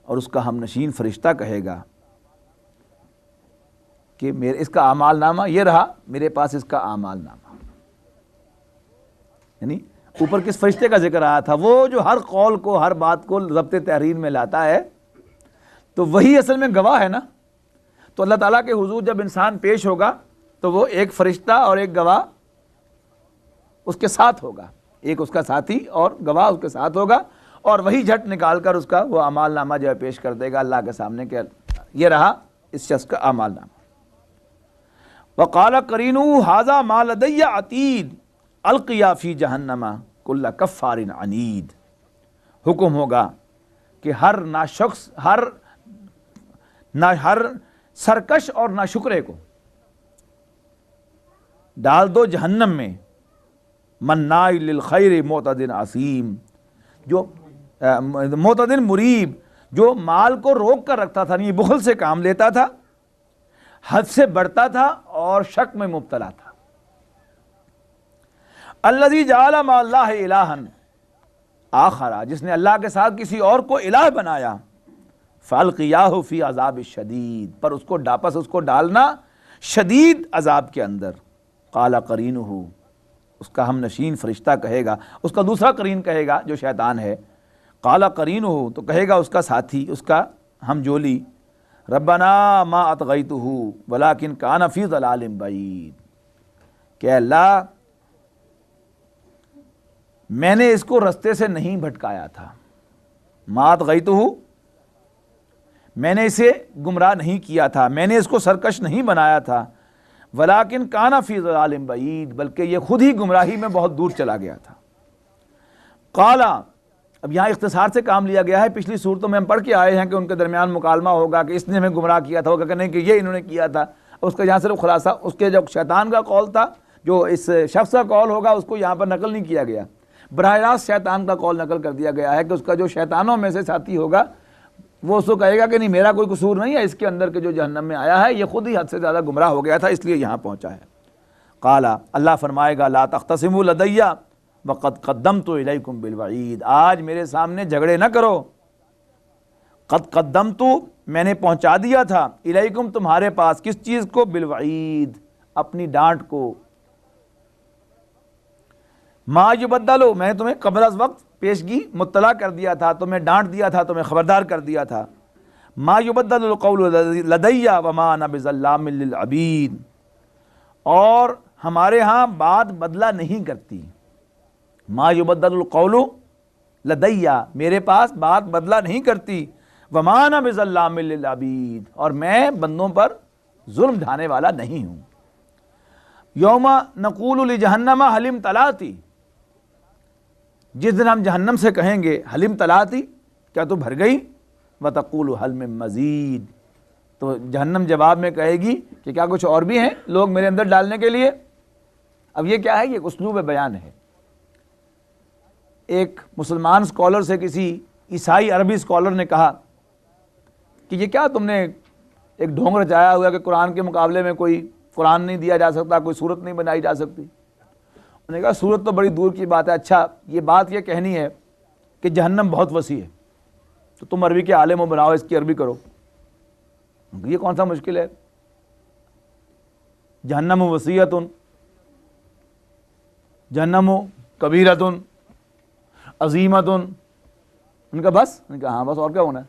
اور اس کا ہم نشین فرشتہ کہے گا کہ اس کا اعمال نامہ یہ رہا، میرے پاس اس کا اعمال نامہ، یعنی اوپر کس فرشتے کا ذکر آیا تھا؟ وہ جو ہر قول کو، ہر بات کو ضبط تحریر میں لاتا ہے، تو وہی اصل میں گواہ ہے نا۔ تو اللہ تعالیٰ کے حضور جب انسان پیش ہوگا تو وہ ایک فرشتہ اور ایک گواہ اس کے ساتھ ہوگا، ایک اس کا ساتھی اور گواہ اس کے ساتھ ہوگا، اور وہی جھٹ نکال کر اس کا وہ اعمال نامہ جو ہے پیش کر دے گا اللہ کے سامنے کہ یہ رہا اس شخص کا اعمال نامہ۔ وقال قرینہ ھذا ما لدی عتید القیا فی جہنم کل کفار عنید، حکم ہوگا کہ ہر ناشخص، ہر سرکش اور ناشکرے کو ڈال دو جہنم میں، مناع للخیر معتد عصیم، جو معتد مریب، جو مال کو روک کر رکھتا تھا، نہیں بخل سے کام لیتا تھا، حد سے بڑھتا تھا اور شک میں مبتلا تھا۔ الذی جعل مع اللہ الہا آخر، جس نے اللہ کے ساتھ کسی اور کو الہ بنایا، فالقیاہ فی عذاب الشدید، پر اس کو اس کو ڈالنا شدید عذاب کے اندر۔ قال قرینہ، اس کا ہم نشین فرشتہ کہے گا، اس کا دوسرا قرین کہے گا جو شیطان ہے، قال قرینہ، تو کہے گا اس کا ساتھی، اس کا ہم جولی، ربنا ما اطغیتہ ولکن کان فی ضلال بعید، کہ اللہ میں نے اس کو رستے سے نہیں بھٹکایا تھا، ما اطغیتہ، میں نے اسے گمراہ نہیں کیا تھا، میں نے اس کو سرکش نہیں بنایا تھا، ولیکن کان فی ضلال بعید، بلکہ یہ خود ہی گمراہی میں بہت دور چلا گیا تھا۔ قال، اب یہاں اختصار سے کام لیا گیا ہے، پچھلی صورتوں میں ہم پڑھ کے آئے ہیں کہ ان کے درمیان مکالمہ ہوگا کہ اس نے ہمیں گمراہ کیا تھا، وہ کہتے ہیں کہ یہ انہوں نے کیا تھا، اس کا یہاں صرف خلاصہ، اس کے جو شیطان کا قول تھا، جو اس شخص کا قول ہوگا اس کو یہاں پر نقل نہیں کیا گیا، براہ راست شیطان کا قول نقل کر دیا گیا ہے کہ اس کا جو شیطانوں میں سے ساتھی ہوگا وہ اس کو کہے گا کہ نہیں میرا کوئی قصور نہیں ہے، اس کے اندر کے جو جہنم میں آیا ہے یہ خود ہی حد سے زیادہ گمراہ ہو گیا تھا، اس لیے یہاں پہنچا ہے۔ قال، اللہ فرمائے گا لا تختصموا لدی وقد قدمت الیکم بالوعید، آج میرے سامنے جھگڑے نہ کرو، قد قدمت، میں نے پہنچا دیا تھا، الیکم تمہارے پاس، کس چیز کو؟ بالوعید، اپنی ڈانٹ کو، ما یبدل، میں نے تمہیں قبل از وقت پیشگی مطلع کر دیا تھا، تمہیں ڈانٹ دیا تھا، تمہیں خبردار کر دیا تھا، ما یبدل القول لدی وما انا بظلام للعبید، اور ہمارے ہاں بات بدلہ نہیں کرتی، ما یبدل القول لدیا، میرے پاس بات بدلہ نہیں کرتی، وما انا بظلام للعبید، اور میں بندوں پر ظلم ڈھانے والا نہیں ہوں۔ یوم نقول لجہنم حل امتلاتی، جس دن ہم جہنم سے کہیں گے حل امتلاتی، کیا تو بھر گئی، وتقول حل من مزید، تو جہنم جواب میں کہے گی کہ کیا کچھ اور بھی ہیں لوگ میرے اندر ڈالنے کے لیے۔ اب یہ کیا ہے؟ یہ اسلوب بیان ہے۔ ایک مسلمان اسکالر سے کسی عیسائی عربی اسکالر نے کہا کہ یہ کیا تم نے ایک ڈھونگ رچایا ہوا کہ قرآن کے مقابلے میں کوئی قرآن نہیں دیا جا سکتا، کوئی صورت نہیں بنائی جا سکتی۔ انہوں نے کہا صورت تو بڑی دور کی بات ہے، اچھا یہ بات یہ کہنی ہے کہ جہنم بہت وسیع ہے تو تم عربی کے عالم و بناؤ، اس کی عربی کرو۔ یہ کون سا مشکل ہے؟ جہنم وسیعۃ، جہنم کبیرۃ عظیمۃ۔ ان کا بس، ان کا ہاں بس، اور کیا ہونا ہے؟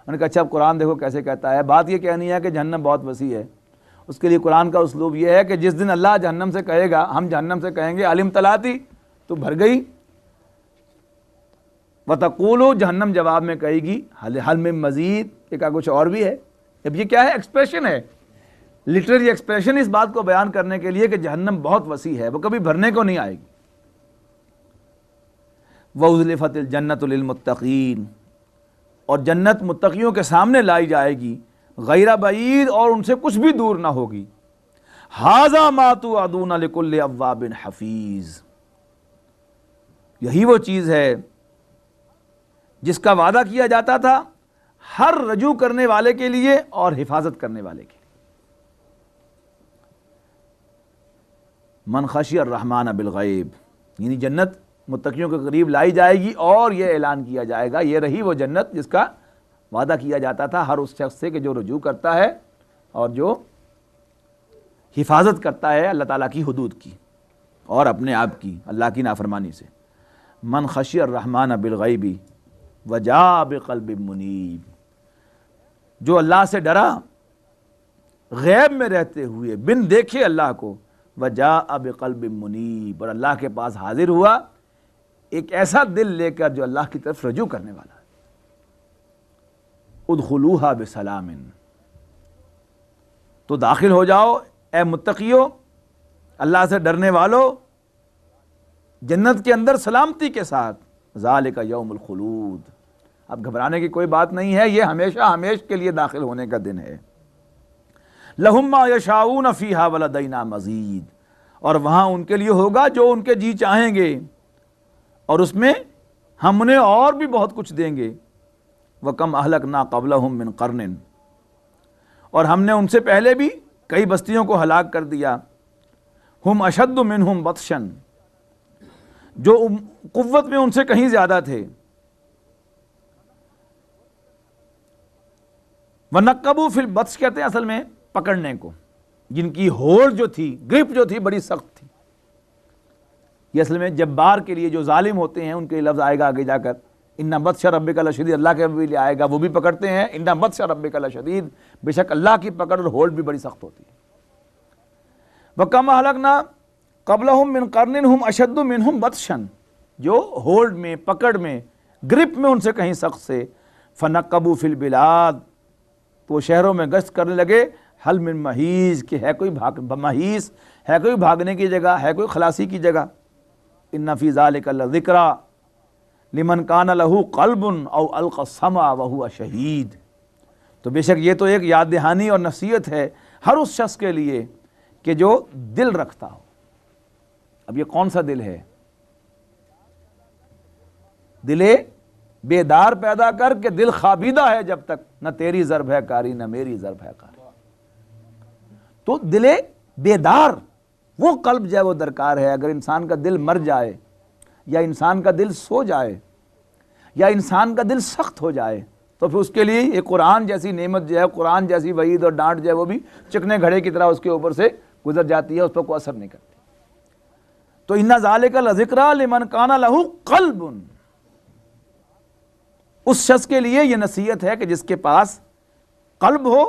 ان نے کہا اچھا اب قرآن دیکھو کیسے کہتا ہے۔ بات یہ کہنی ہے کہ جہنم بہت وسیع ہے، اس کے لیے قرآن کا اسلوب یہ ہے کہ جس دن اللہ جہنم سے کہے گا، ہم جہنم سے کہیں گے علم تلاتی، تو بھر گئی، وتقولو، جہنم جواب میں کہے گی حل من مزید، کہ کیا کچھ اور بھی ہے۔ اب یہ کیا ہے؟ ایکسپریشن ہے، لٹریری ایکسپریشن اس بات کو بیان کرنے کے لیے کہ جہنم بہت وسیع ہے، وہ کبھی بھرنے کو نہیں آئے گی۔ وَأُزْلِفَتِ الْجَنَّةُ لِلْمُتَّقِينَ، اور جنت متقیوں کے سامنے لائی جائے گی، غیر بعید، اور ان سے کچھ بھی دور نہ ہوگی۔ هَذَا مَا تُوعَدُونَ لِكُلِّ أَوَّابٍ حَفِيظٍ، یہی وہ چیز ہے جس کا وعدہ کیا جاتا تھا ہر رجوع کرنے والے کے لیے اور حفاظت کرنے والے کے لیے۔ من خشی الرحمن بالغیب، یعنی جنت متقیوں کے قریب لائی جائے گی اور یہ اعلان کیا جائے گا یہ رہی وہ جنت جس کا وعدہ کیا جاتا تھا ہر اس شخص سے کہ جو رجوع کرتا ہے اور جو حفاظت کرتا ہے اللہ تعالیٰ کی حدود کی اور اپنے آپ کی، اللہ کی نافرمانی سے۔ من خشی الرحمن بالغیب وجاء بقلب منیب، جو اللہ سے ڈرا غیب میں رہتے ہوئے، بن دیکھے اللہ کو، وجاء بقلب منیب، اور اللہ کے پاس حاضر ہوا ایک ایسا دل لے کر جو اللہ کی طرف رجوع کرنے والا ہے۔ ادخلوها بسلام، تو داخل ہو جاؤ اے متقیو، اللہ سے ڈرنے والو، جنت کے اندر سلامتی کے ساتھ۔ ذالک یوم الخلود، اب گھبرانے کی کوئی بات نہیں ہے، یہ ہمیشہ ہمیش کے لیے داخل ہونے کا دن ہے۔ لہم ما یشاؤون فیہا ولدینا مزید، اور وہاں ان کے لیے ہوگا جو ان کے جی چاہیں گے، اور اس میں ہم انہیں اور بھی بہت کچھ دیں گے۔ وَكَمْ أَهْلَكْنَا قَبْلَهُمْ مِنْ قَرْنٍ، اور ہم نے ان سے پہلے بھی کئی بستیوں کو ہلاک کر دیا۔ ہم اشد منہم بطشاً، جو قوت میں ان سے کہیں زیادہ تھے۔ وَنَقَّبُوا فِي الْبَطْشِ، کہتے ہیں اصل میں پکڑنے کو، جن کی ہولڈ جو تھی، گرپ جو تھی، بڑی سخت تھی۔ یہ اصل میں جبار کے لیے جو ظالم ہوتے ہیں ان کے لفظ آئے گا آگے جا کر، اِنَّ بَطْشَ رَبِّكَ لَشَدِيدٌ، اللہ کے بھی لے آئے گا، وہ بھی پکڑتے ہیں۔ اِنَّ بَطْشَ رَبِّكَ لَشَدِيدٌ، بے شک اللہ کی پکڑ اور ہولڈ بھی بڑی سخت ہوتی ہے۔ وَكَمْ أَهْلَكْنَا قَبْلَهُمْ مِنْ قَرْنٍ هُمْ أَشَدُّ مِنْهُمْ بَطْشًا، جو ہولڈ میں، پکڑ میں، گرپ میں ان سے کہیں سخت سے۔ فَنَقَّبُوا فِي الْبِلَادِ، تو شہروں میں گشت کرنے لگے، حل من محیص، کہ ہے کوئی محیص، ہے کوئی بھاگنے کی جگہ، ہے کوئی خلاصی کی جگہ۔ ان فی ذلک لذکریٰ لمن کان لہ قلب او القی السمع وہو شہید، تو بے شک یہ تو ایک یاد دہانی اور نصیحت ہے ہر اس شخص کے لیے کہ جو دل رکھتا ہو۔ اب یہ کون سا دل ہے؟ دل بیدار پیدا کر کے دل خوابیدہ ہے جب تک، نہ تیری ضرب ہے کاری نہ میری ضرب ہے کاری۔ تو دل بیدار، وہ قلب جو ہے وہ درکار ہے۔ اگر انسان کا دل مر جائے یا انسان کا دل سو جائے یا انسان کا دل سخت ہو جائے تو پھر اس کے لیے یہ قرآن جیسی نعمت جو ہے، قرآن جیسی وعید اور ڈانٹ جو ہے وہ بھی چکنے گھڑے کی طرح اس کے اوپر سے گزر جاتی ہے، اس پر کوئی اثر نہیں کرتی۔ تو ان ذالک لذکریٰ لمن کان لہ قلب، اس شخص کے لیے یہ نصیحت ہے کہ جس کے پاس قلب ہو،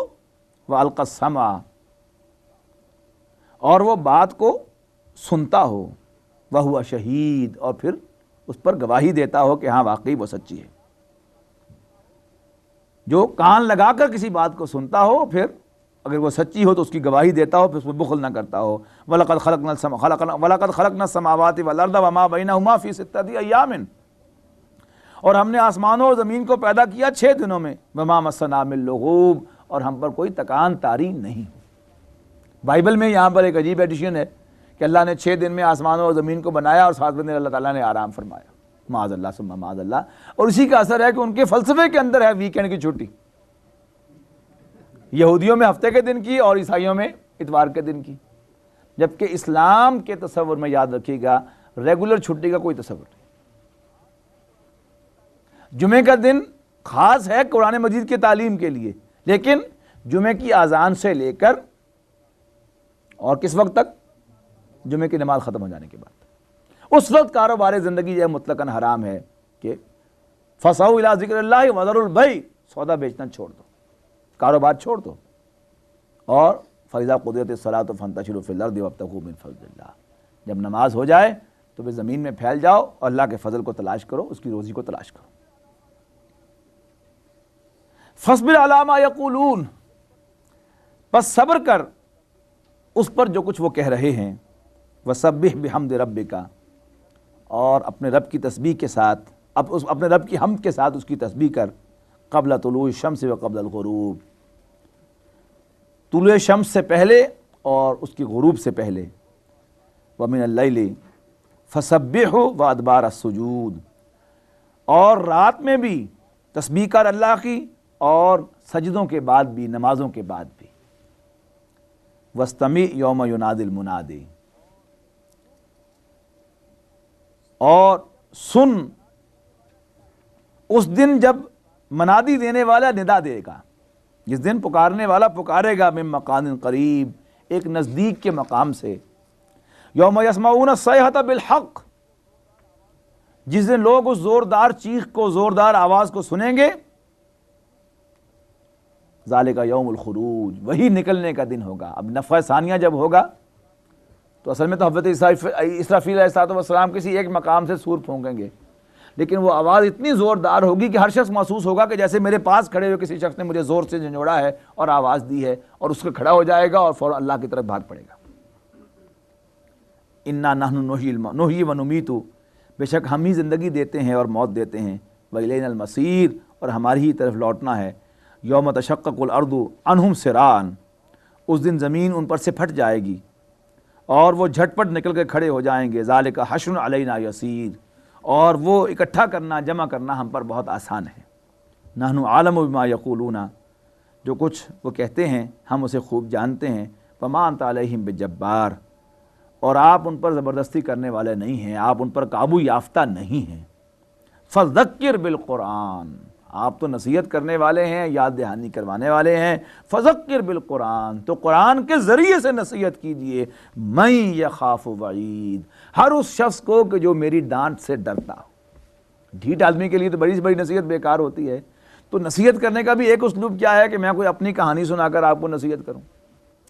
والقی السمع، اور وہ بات کو سنتا ہو، وہو شہید، اور پھر اس پر گواہی دیتا ہو کہ ہاں واقعی وہ سچی ہے. جو کان لگا کر کسی بات کو سنتا ہو، پھر اگر وہ سچی ہو تو اس کی گواہی دیتا ہو، پھر اس میں بخل نہ کرتا ہو. وَلَقَدْ خَلَقْنَا السَّمَاوَاتِ وَالْأَرْضَ وَمَا بَيْنَهُمَا فِي سِتَّةِ أَيَّامٍ، اور ہم نے آسمانوں اور زمین کو پیدا کیا 6 دنوں میں. وَمَا مَسَّنَا مِن لُغُوبٍ، اور ہم پر کوئی تکان تاری نہیں. بائبل میں یہاں پر ایک عجیب ایڈیشن ہے کہ اللہ نے 6 دن میں آسمانوں اور زمین کو بنایا اور 7 دن اللہ تعالیٰ نے آرام فرمایا. معاذ اللہ ثم معاذ اللہ. اور اسی کا اثر ہے کہ ان کے فلسفے کے اندر ہے ویکینڈ کی چھٹی. یہودیوں میں ہفتے کے دن کی اور عیسائیوں میں اتوار کے دن کی، جبکہ اسلام کے تصور میں یاد رکھیے گا ریگولر چھٹی کا کوئی تصور نہیں. جمعے کا دن خاص ہے قرآن مجید کی تعلیم کے لیے، لیکن جمعے کی اذان سے لے کر اور کس وقت تک؟ جمعے کی نماز ختم ہو جانے کے بعد. اس وقت کاروبار زندگی یہ مطلقاً حرام ہے کہ فَصَعُوا إِلَىٰ ذِكْرِ اللَّهِ وَذَرُوا الْبَيْعَ، سودا بیچنا چھوڑ دو، کاروبار چھوڑ دو. اور فَإِذَا قُضِيَتِ الصَّلَاةُ فَانتَشِرُوا فِي الْأَرْضِ وَابْتَغُوا مِن فَضْلِ اللَّهِ، جب نماز ہو جائے تو پھر زمین میں پھیل جاؤ اور اللہ کے فضل کو تلاش کرو، اس کی روزی کو تلاش کرو. فَاصْبِرْ عَلَىٰ مَا يَقُولُونَ، پس صبر کر اس پر جو کچھ وہ کہہ رہے ہیں. وَسَبِّحْ بِحَمْدِ رَبِّكَ، اور اپنے رب کی تسبیح کے ساتھ، اپنے رب کی حمد کے ساتھ اس کی تسبیح کر. قبل طلوع الشمس و قبل الغروب، طلوع شمس سے پہلے اور اس کی غروب سے پہلے. وَمِنَ اللَّيْلِ فَسَبِّحْهُ وَأَدْبَارَ السُّجُودِ، اور رات میں بھی تسبیح کر اللہ کی اور سجدوں کے بعد بھی، نمازوں کے بعد بھی. وَاسْتَمِعْ يَوْمَ يُنَادِ الْمُنَادِ، اور سن اس دن جب منادی دینے والا ندا دے گا، جس دن پکارنے والا پکارے گا. من مکان قریب، ایک نزدیک کے مقام سے. یوم یسمعون الصیحۃ بالحق، جس دن لوگ اس زوردار چیخ کو، زوردار آواز کو سنیں گے. ذالک یوم الخروج، وہی نکلنے کا دن ہوگا. اب نفخہ ثانیہ جب ہوگا تو اصل میں تو حضرت اسرافیل علیہ السلام کسی ایک مقام سے سور پھونکیں گے، لیکن وہ آواز اتنی زوردار ہوگی کہ ہر شخص محسوس ہوگا کہ جیسے میرے پاس کھڑے ہوئے کسی شخص نے مجھے زور سے جھنجھوڑا ہے اور آواز دی ہے، اور اس کو کھڑا ہو جائے گا اور فوراً اللہ کی طرف بھاگ پڑے گا. انا نحن نحیی و نمیت، بے شک ہم ہی زندگی دیتے ہیں اور موت دیتے ہیں. والینا المصیر، اور ہماری ہی طرف لوٹنا ہے. یوم تشقق الارض عنہم سراعا، اس دن زمین ان پر سے پھٹ جائے گی اور وہ جھٹ پٹ نکل کے کھڑے ہو جائیں گے. ذالک حشر علینا یسیر، اور وہ اکٹھا کرنا، جمع کرنا ہم پر بہت آسان ہے. نحن عالم بما یقولون، جو کچھ وہ کہتے ہیں ہم اسے خوب جانتے ہیں. وما انت علیہم بجبار، اور آپ ان پر زبردستی کرنے والے نہیں ہیں، آپ ان پر قابو یافتہ نہیں ہیں. فذکر بالقرآن، آپ تو نصیحت کرنے والے ہیں، یاد دہانی کروانے والے ہیں. فذکر بالقرآن، تو قرآن کے ذریعے سے نصیحت کیجئے. من یخاف وعید، ہر اس شخص کو کہ جو میری ڈانٹ سے ڈرتا ہو. ڈھیٹ آدمی کے لیے تو بڑی سے بڑی نصیحت بیکار ہوتی ہے. تو نصیحت کرنے کا بھی ایک اسلوب کیا ہے کہ میں کوئی اپنی کہانی سنا کر آپ کو نصیحت کروں،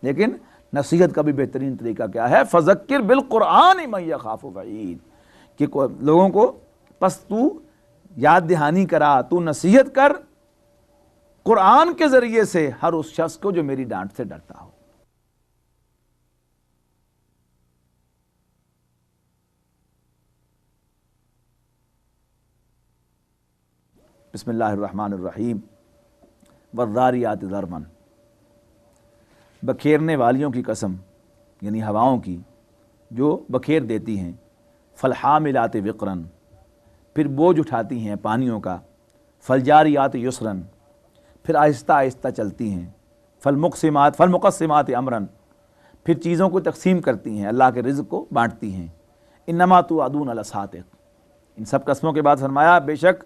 لیکن نصیحت کا بھی بہترین طریقہ کیا ہے؟ فذکر بالقرآن من یخاف وعید، کہ لوگوں کو پس تو یاد دہانی کرا، تو نصیحت کر قرآن کے ذریعے سے ہر اس شخص کو جو میری ڈانٹ سے ڈرتا ہو. بسم اللہ الرحمن الرحیم. والذاریات ذروا، بکھیرنے والیوں کی قسم، یعنی ہواؤں کی جو بکھیر دیتی ہیں. فالحاملات وقرا، پھر بوجھ اٹھاتی ہیں پانیوں کا. فالجاریات یسرا، پھر آہستہ آہستہ چلتی ہیں. فالمقسمات امرا، پھر چیزوں کو تقسیم کرتی ہیں، اللہ کے رزق کو بانٹتی ہیں. انما توعدون لصادق، ان سب قسموں کے بعد فرمایا بے شک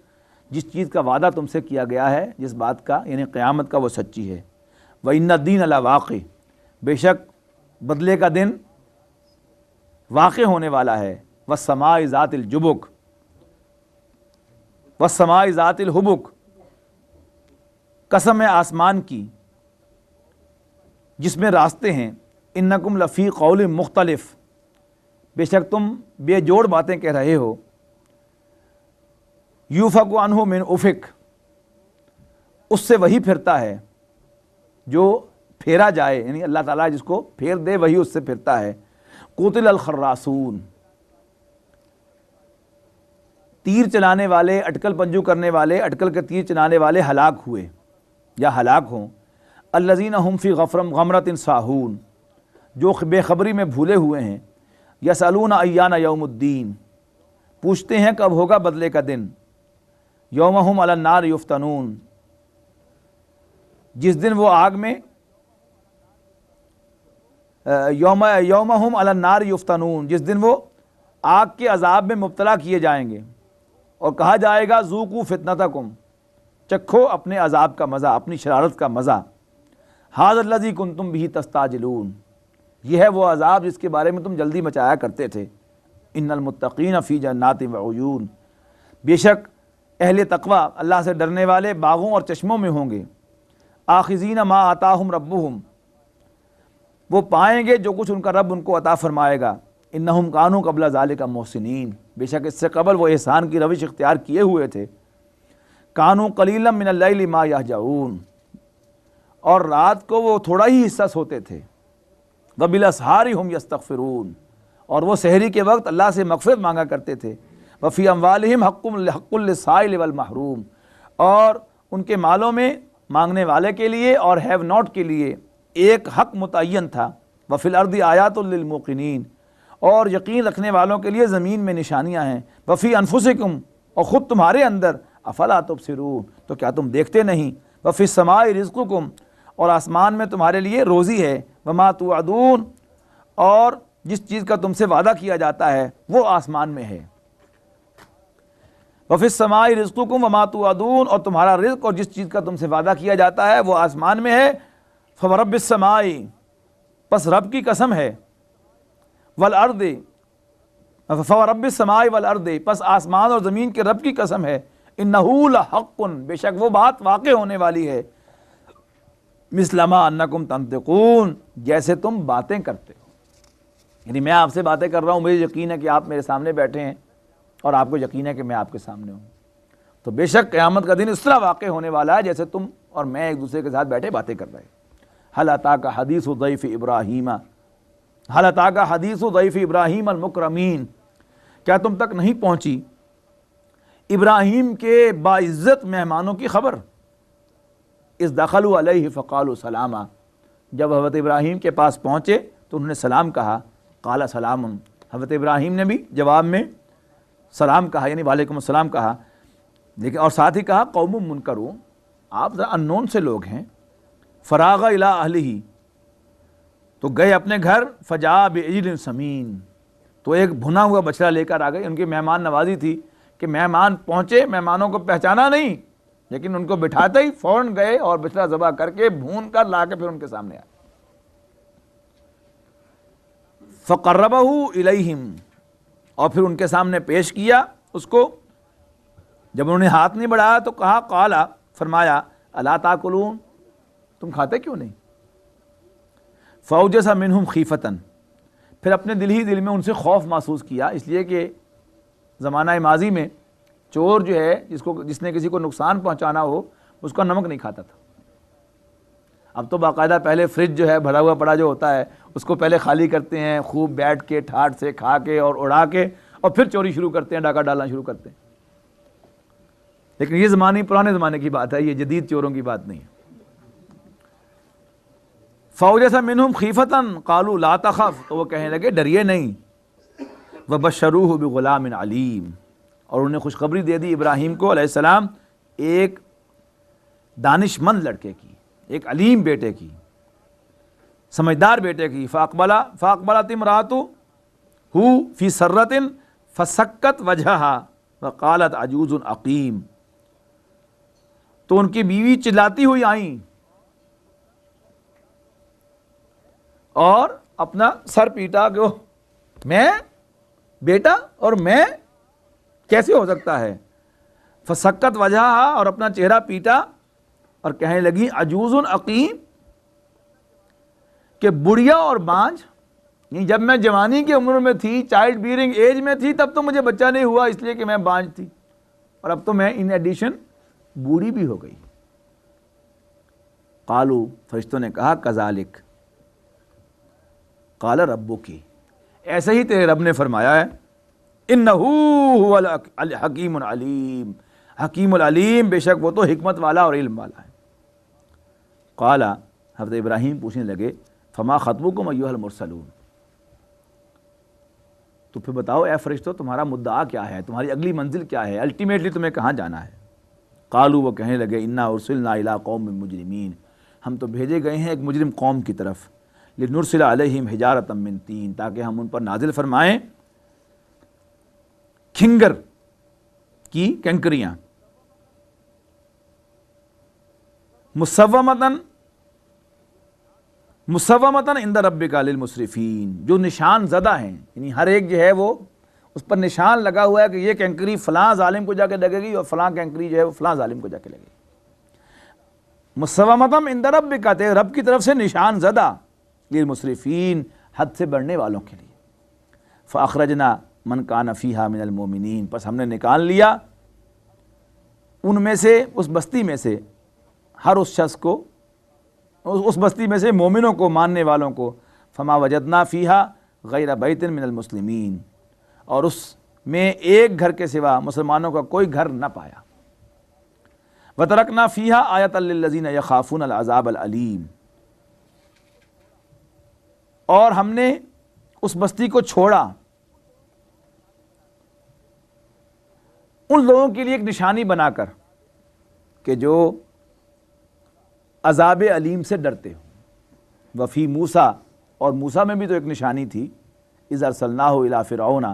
جس چیز کا وعدہ تم سے کیا گیا ہے، جس بات کا یعنی قیامت کا، وہ سچی ہے. وَإِنَّ الدِّينَ لَوَاقِعٌ، بے شک بدلے کا دن واقع ہونے والا ہے. وَالسَّمَاءِ ذَاتِ الْجُبُكِ، وَالسَّمَاءِ ذَاتِ الْحُبُكِ، قسم ہے آسمان کی جس میں راستے ہیں. اِنَّكُمْ لَفِي قَوْلٍ مُخْتَلِفٍ، بے شک تم بے جوڑ باتیں کہہ رہے ہو. یوفق عنہ من افق، اس سے وہی پھرتا ہے جو پھیرا جائے، یعنی اللہ تعالیٰ جس کو پھیر دے وہی اس سے پھرتا ہے۔ قتل الخراسون، تیر چلانے والے، اٹکل پنجو کرنے والے، اٹکل کے تیر چلانے والے ہلاک ہوئے یا ہلاک ہوں۔ الذین هم فی غمرۃ ساہون، جو بے خبری میں بھولے ہوئے ہیں۔ یسألون ایان یوم الدین، پوچھتے ہیں کب ہوگا بدلے کا دن۔ یومہم علی النار یفتنون، جس دن وہ آگ میں، یومہم علی النار یفتنون، جس دن وہ آگ کے عذاب میں مبتلا کیے جائیں گے، اور کہا جائے گا ذوقوا فتنتکم، چکھو اپنے عذاب کا مزہ، اپنی شرارت کا مزہ۔ ھذا الذی کنتم بہ تستعجلون، یہ ہے وہ عذاب جس کے بارے میں تم جلدی مچایا کرتے تھے۔ ان المتقین فی جنات وعیون، بے شک اہل تقوی اللہ سے ڈرنے والے باغوں اور چشموں میں ہوں گے۔ آخذین ما آتاہم ربہم، وہ پائیں گے جو کچھ ان کا رب ان کو عطا فرمائے گا۔ انہم کانوا قبل ذالک محسنین، بے شک اس سے قبل وہ احسان کی روش اختیار کیے ہوئے تھے۔ کانوا قلیلا من اللیل ما یہجعون، اور رات کو وہ تھوڑا ہی حصہ سوتے تھے۔ وبالاسحار ہم یستغفرون، اور وہ سحری کے وقت اللہ سے مغفرت مانگا کرتے تھے۔ وفی اموالہم حق للسائل والمحروم، اور ان کے مالوں میں مانگنے والے کے لیے اور ہیو ناٹ کے لیے ایک حق متعین تھا۔ وفی الارض آیات للموقنین، اور یقین رکھنے والوں کے لیے زمین میں نشانیاں ہیں۔ وفی انفسکم، اور خود تمہارے اندر، افلا تبصرون، تو کیا تم دیکھتے نہیں۔ وفی السماء رزقکم، اور آسمان میں تمہارے لیے روزی ہے۔ وما توعدون، اور جس چیز کا تم سے وعدہ کیا جاتا ہے وہ آسمان میں ہے۔ وفی السماء رزقکم وما توعدون، اور تمہارا رزق اور جس چیز کا تم سے وعدہ کیا جاتا ہے وہ آسمان میں ہے۔ فورب السماء، پس رب کی قسم ہے، والارض، فورب السماء والارض، پس آسمان اور زمین کے رب کی قسم ہے۔ انہ لحق، بے شک وہ بات واقع ہونے والی ہے۔ مثل ما انکم تنطقون، جیسے تم باتیں کرتے ہو، یعنی میں آپ سے باتیں کر رہا ہوں، مجھے یقین ہے کہ آپ میرے سامنے بیٹھے ہیں، اور آپ کو یقین ہے کہ میں آپ کے سامنے ہوں، تو بے شک قیامت کا دن اس طرح واقع ہونے والا ہے جیسے تم اور میں ایک دوسرے کے ساتھ بیٹھے باتیں کر رہے ہیں۔ هل اتاک حدیث ضیف ابراہیم، هل اتاک حدیث ضیف ابراہیم المکرمین، کیا تم تک نہیں پہنچی ابراہیم کے باعزت مہمانوں کی خبر؟ اذ دخلوا علیہ فقالوا سلاما، جب حضرت ابراہیم کے پاس پہنچے تو انہوں نے سلام کہا۔ قال سلام، حضرت ابراہیم نے بھی جواب میں سلام کہا، یعنی وعلیکم السلام کہا، لیکن اور ساتھ ہی کہا قوم منکرون، آپ ذرا اننون سے لوگ ہیں۔ فراغ الی اہلہ، تو گئے اپنے گھر۔ فجاء بعجل سمین، تو ایک بھنا ہوا بچڑا لے کر آ گئے۔ ان کی مہمان نوازی تھی کہ مہمان پہنچے، مہمانوں کو پہچانا نہیں، لیکن ان کو بٹھاتے ہی فوراً گئے اور بچڑا ذبح کر کے بھون کر لا کے پھر ان کے سامنے آئے۔ فقربہ الیہم، اور پھر ان کے سامنے پیش کیا اس کو۔ جب انہوں نے ہاتھ نہیں بڑھایا تو کہا، قال، فرمایا، الا تاکلون، تم کھاتے کیوں نہیں؟ فاوجس منہم خیفتن، پھر اپنے دل ہی دل میں ان سے خوف محسوس کیا، اس لیے کہ زمانہ ماضی میں چور جو ہے جس نے کسی کو نقصان پہنچانا ہو اس کا نمک نہیں کھاتا تھا۔ اب تو باقاعدہ پہلے فریج جو ہے بھرا ہوا پڑا جو ہوتا ہے اس کو پہلے خالی کرتے ہیں، خوب بیٹھ کے ٹھاٹ سے کھا کے اور اڑا کے، اور پھر چوری شروع کرتے ہیں، ڈاکہ ڈالنا شروع کرتے ہیں۔ لیکن یہ پرانے زمانے کی بات ہے، یہ جدید چوروں کی بات نہیں ہے۔ فاوجس منہم خیفتن قالوا لا تخف، تو وہ کہنے لگے ڈریے نہیں۔ وبشروہ بغلام علیم، اور انہوں نے خوشخبری دے دی ابراہیم کو علیہ السلام ایک دانش مند لڑکے کی، ایک علیم بیٹے کی، سمجھدار بیٹے کی۔ فاقبلت امرأتہ فی سرۃ فسکت وجہہا وقالت عجوز عقیم، تو ان کی بیوی چلاتی ہوئی آئیں اور اپنا سر پیٹا کہ میں بیٹا، اور میں کیسے ہو سکتا ہے؟ فسکت وجہہا، اور اپنا چہرہ پیٹا اور کہنے لگی عجوز عقیم، کہ بڑھیا اور بانجھ، یعنی جب میں جوانی کی عمر میں تھی، چائلڈ بیئرنگ ایج میں تھی، تب تو مجھے بچہ نہیں ہوا اس لیے کہ میں بانجھ تھی، اور اب تو میں ان ایڈیشن بوڑھی بھی ہو گئی۔ قالو، فرشتوں نے کہا کذالک قال ربک، ایسے ہی تیرے رب نے فرمایا ہے، انہ هو الحکیم العلیم، حکیم العلیم، بے شک وہ تو حکمت والا اور علم والا ہے۔ قال، حضرت ابراہیم پوچھنے لگے، فما خطبکم ایھا المرسلون، تو پھر بتاؤ اے فرشتوں تمہارا مدعا کیا ہے، تمہاری اگلی منزل کیا ہے، الٹیمیٹلی تمہیں کہاں جانا ہے؟ قالوا، وہ کہنے لگے، انا ارسلنا الی قوم مجرمین، ہم تو بھیجے گئے ہیں ایک مجرم قوم کی طرف، لنرسل علیہم حجارۃ من طین، تاکہ ہم ان پر نازل فرمائیں کھنگر کی کنکریاں، مسومتاً عند ربک للمسرفین، جو نشان زدہ ہیں، یعنی ہر ایک جو ہے وہ اس پر نشان لگا ہوا ہے کہ یہ کنکری فلاں ظالم کو جا کے لگے گی اور فلاں کنکری جو ہے وہ فلاں ظالم کو جا کے لگے گی۔ مسومتاً عند ربک، رب کی طرف سے نشان زدہ، للمسرفین، حد سے بڑھنے والوں کے لیے۔ فاخرجنا من کان فیہا من المؤمنین، پس ہم نے نکال لیا ان میں سے، اس بستی میں سے، ہر اس شخص کو، اس بستی میں سے مومنوں کو، ماننے والوں کو۔ فما وجدنا فیہا غیر بیت من المسلمین، اور اس میں ایک گھر کے سوا مسلمانوں کا کوئی گھر نہ پایا۔ وترکنا فیہا آیۃ للذین یخافون العذاب العلیم، اور ہم نے اس بستی کو چھوڑا ان لوگوں کے لیے ایک نشانی بنا کر کہ جو عذاب علیم سے ڈرتے ہوں۔ وفی موسیٰ، اور موسیٰ میں بھی تو ایک نشانی تھی، اذ ارسلناہ الی فرعون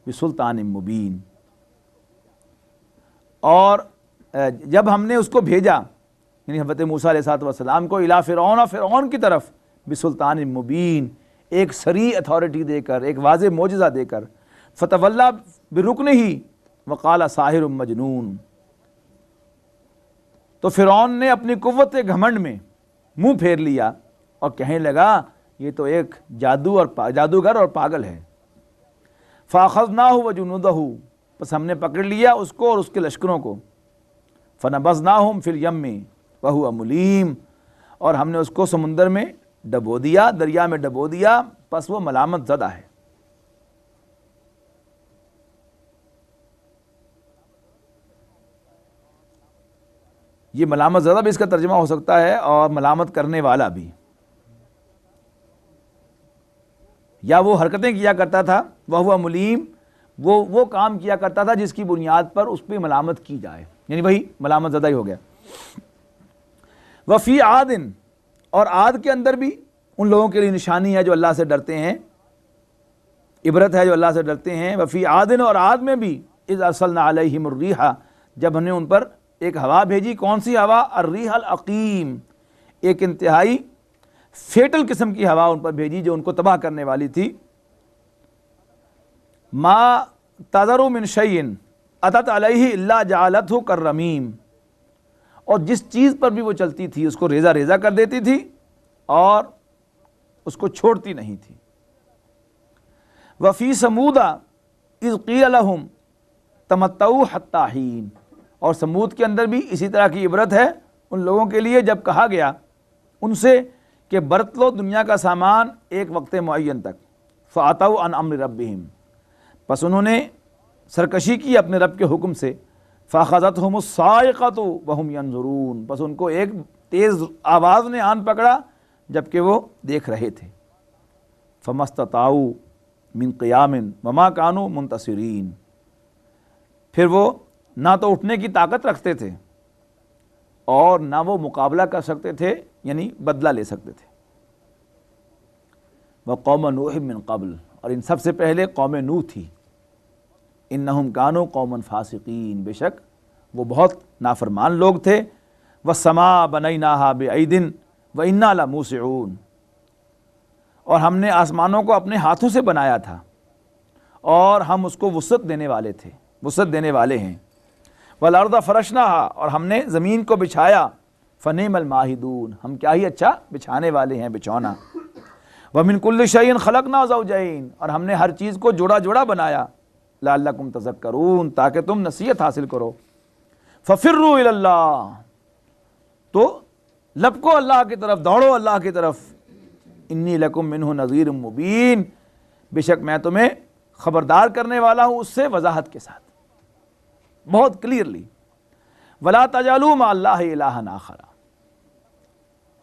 بسلطان مبین، اور جب ہم نے اس کو بھیجا، یعنی حضرت موسیٰ علیہ السلام کو، الی فرعون، فرعون کی طرف، بسلطان مبین، ایک صریح اتھارٹی دے کر، ایک واضح معجزہ دے کر، فتولی برکنہ وقال ساحر مجنون، تو فرعون نے اپنی قوت گھمنڈ میں منہ پھیر لیا اور کہنے لگا یہ تو ایک جادوگر اور پاگل ہے۔ فاخذناہ وجنودہ، پس ہم نے پکڑ لیا اس کو اور اس کے لشکروں کو۔ فنبذناہم فی الیم وہو ملیم، اور ہم نے اس کو سمندر میں ڈبو دیا، دریا میں ڈبو دیا، پس وہ ملامت زدہ ہے۔ یہ ملامت زدہ بھی اس کا ترجمہ ہو سکتا ہے، اور ملامت کرنے والا بھی، یا وہ حرکتیں کیا کرتا تھا، وہ ملیم، وہ کام کیا کرتا تھا جس کی بنیاد پر اس پہ ملامت کی جائے، یعنی وہی ملامت زدہ ہی ہو گیا۔ وفی عاد، اور عاد کے اندر بھی ان لوگوں کے لیے نشانی ہے جو اللہ سے ڈرتے ہیں، عبرت ہے جو اللہ سے ڈرتے ہیں۔ وفی عاد، اور عاد میں بھی، اذ ارسلنا علیہم الریح، جب ہم نے ان پر ایک ہوا بھیجی، کون سی ہوا؟ الریح العقیم، ایک انتہائی فیٹل قسم کی ہوا ان پر بھیجی جو ان کو تباہ کرنے والی تھی۔ ما تذر من شیء اتت علیہ الا جعلتہ کالرمیم، اور جس چیز پر بھی وہ چلتی تھی اس کو ریزہ ریزہ کر دیتی تھی اور اس کو چھوڑتی نہیں تھی۔ وفی ثمود اذ قیل لہم تمتعوا حتی حین، اور سمود کے اندر بھی اسی طرح کی عبرت ہے ان لوگوں کے لیے جب کہا گیا ان سے کہ برت لو دنیا کا سامان ایک وقت معین تک۔ فعتوا عن امر ربہم، پس انہوں نے سرکشی کی اپنے رب کے حکم سے۔ فاخذتہم الصاعقۃ وہم ینظرون، پس ان کو ایک تیز آواز نے آن پکڑا جبکہ وہ دیکھ رہے تھے۔ فما استطاعوا من قیام وما کانوا منتصرین، پھر وہ نہ تو اٹھنے کی طاقت رکھتے تھے اور نہ وہ مقابلہ کر سکتے تھے، یعنی بدلہ لے سکتے تھے۔ وقوم نوح من قبل، اور ان سب سے پہلے قوم نوح تھی۔ انہم کانوا قوما فاسقین، بے شک وہ بہت نافرمان لوگ تھے۔ والسماء بنیناہا بعید وانا لموسعون، اور ہم نے آسمانوں کو اپنے ہاتھوں سے بنایا تھا اور ہم اس کو وسعت دینے والے تھے، وسعت دینے والے ہیں۔ والارض فرشناہا، اور ہم نے زمین کو بچھایا۔ فنعم الماہدون، ہم کیا ہی اچھا بچھانے والے ہیں بچھونا۔ ومن کل شیء خلقنا زوجین، اور ہم نے ہر چیز کو جوڑا جوڑا بنایا۔ لعلکم تذکرون، تاکہ تم نصیحت حاصل کرو۔ ففروا الی اللہ، تو لپکو اللہ کی طرف، دوڑو اللہ کی طرف۔ انی لکم منہ نذیر مبین، بے شک میں تمہیں خبردار کرنے والا ہوں اس سے وضاحت کے ساتھ، بہت کلیئرلی۔ ولا تجعلوا مع اللہ الہا آخر،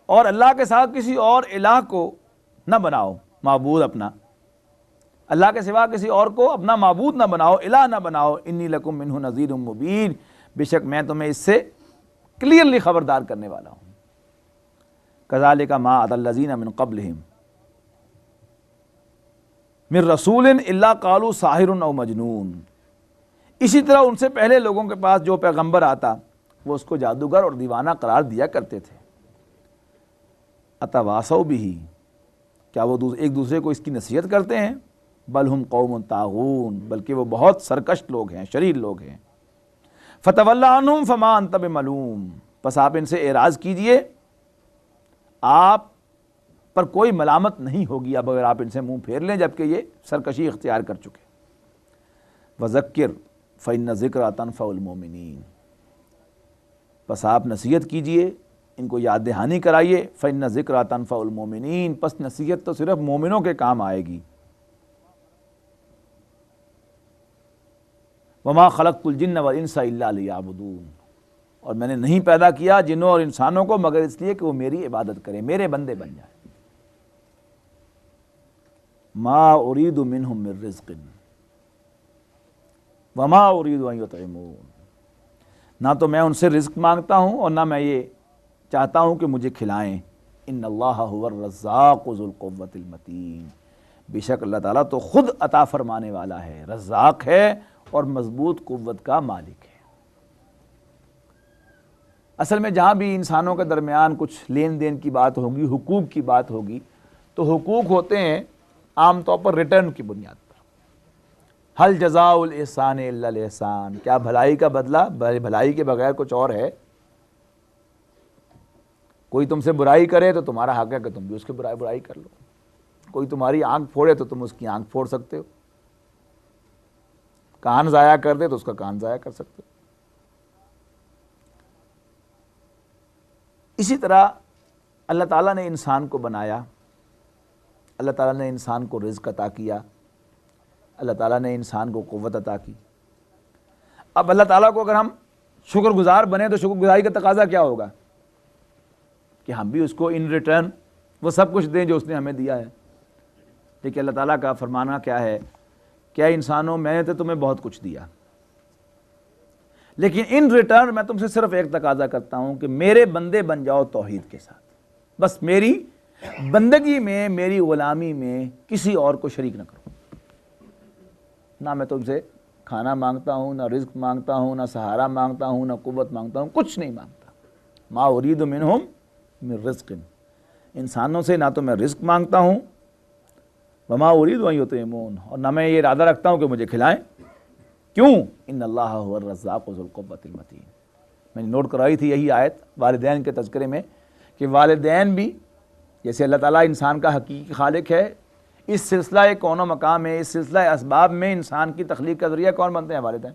اور اللہ کے ساتھ کسی اور الہ کو نہ بناؤ معبود اپنا، اللہ کے سوا کسی اور کو اپنا معبود نہ بناؤ، الہ نہ بناؤ۔ انی لکم منہ نذیر مبین، بے شک میں تمہیں اس سے کلیئرلی خبردار کرنے والا ہوں۔ کذالک ما اتی الذین من قبلہم من رسول الا قالوا ساحر او مجنون، اسی طرح ان سے پہلے لوگوں کے پاس جو پیغمبر آتا وہ اس کو جادوگر اور دیوانہ قرار دیا کرتے تھے۔ اتواصوا بہ، کیا وہ ایک دوسرے کو اس کی نصیحت کرتے ہیں؟ بل ہم قوم طاغون، بلکہ وہ بہت سرکش لوگ ہیں، شریر لوگ ہیں۔ فتول عنہم فما انت بملوم، پس آپ ان سے اعراض کیجئے، آپ پر کوئی ملامت نہیں ہوگی اب اگر آپ ان سے منہ پھیر لیں جبکہ یہ سرکشی اختیار کر چکے۔ وذکر فإن الذکریٰ تنفع المؤمنین، پس آپ نصیحت کیجئے، ان کو یاد دہانی کرائیے۔ فإن الذکریٰ تنفع المؤمنین، پس نصیحت تو صرف مومنوں کے کام آئے گی۔ وما خلقت الجن والانس الا لیعبدون، اور میں نے نہیں پیدا کیا جنوں اور انسانوں کو مگر اس لیے کہ وہ میری عبادت کریں، میرے بندے بن جائیں۔ ما اريد منهم من رزق وما اريد ان يطعمون، نہ تو میں ان سے رزق مانگتا ہوں اور نہ میں یہ چاہتا ہوں کہ مجھے کھلائیں۔ ان اللہ هو الرزاق ذو القوة المتین، بے شک اللہ تعالیٰ تو خود عطا فرمانے والا ہے، رزاق ہے اور مضبوط قوت کا مالک ہے۔ اصل میں جہاں بھی انسانوں کے درمیان کچھ لین دین کی بات ہوگی، حقوق کی بات ہوگی، تو حقوق ہوتے ہیں عام طور پر ریٹرن کی بنیاد پر۔ حل جزاء الاحسان الا الاحسان، کیا بھلائی کا بدلہ بھلائی کے بغیر کچھ اور ہے؟ کوئی تم سے برائی کرے تو تمہارا حق ہے کہ تم بھی اس کے برائی کر لو، کوئی تمہاری آنکھ پھوڑے تو تم اس کی آنکھ پھوڑ سکتے ہو، کان ضائع کر دے تو اس کا کان ضائع کر سکتے ہو۔ اسی طرح اللہ تعالیٰ نے انسان کو بنایا، اللہ تعالیٰ نے انسان کو رزق عطا کیا، اللہ تعالیٰ نے انسان کو قوت عطا کی۔ اب اللہ تعالیٰ کو اگر ہم شکر گزار بنیں تو شکر گزاری کا تقاضا کیا ہوگا؟ کہ ہم بھی اس کو ان ریٹرن وہ سب کچھ دیں جو اس نے ہمیں دیا ہے۔ لیکن اللہ تعالیٰ کا فرمانا کیا ہے؟ کیا انسانوں میں نے تو تمہیں بہت کچھ دیا، لیکن ان ریٹرن میں تم سے صرف ایک تقاضا کرتا ہوں کہ میرے بندے بن جاؤ توحید کے ساتھ، بس میری بندگی میں، میری غلامی میں کسی اور کو شریک نہ کرو۔ نہ میں تم سے کھانا مانگتا ہوں، نہ رزق مانگتا ہوں، نہ سہارا مانگتا ہوں، نہ قوت مانگتا ہوں، کچھ نہیں مانگتا۔ ما اريد منهم من رزق، انسانوں سے نہ تو میں رزق مانگتا ہوں، وما اريد ان يطعمون، اور نہ میں یہ ارادہ رکھتا ہوں کہ مجھے کھلائیں۔ کیوں؟ ان اللہ هو الرزاق ذو القوة المتین۔ میں نے نوٹ کرائی تھی یہی آیت والدین کے تذکرے میں کہ والدین بھی جیسے اللہ تعالیٰ انسان کا حقیقی خالق ہے، اس سلسلہ کون و مقام ہے، اس سلسلہ اسباب میں انسان کی تخلیق کا ذریعہ کون بنتے ہیں؟ والدین۔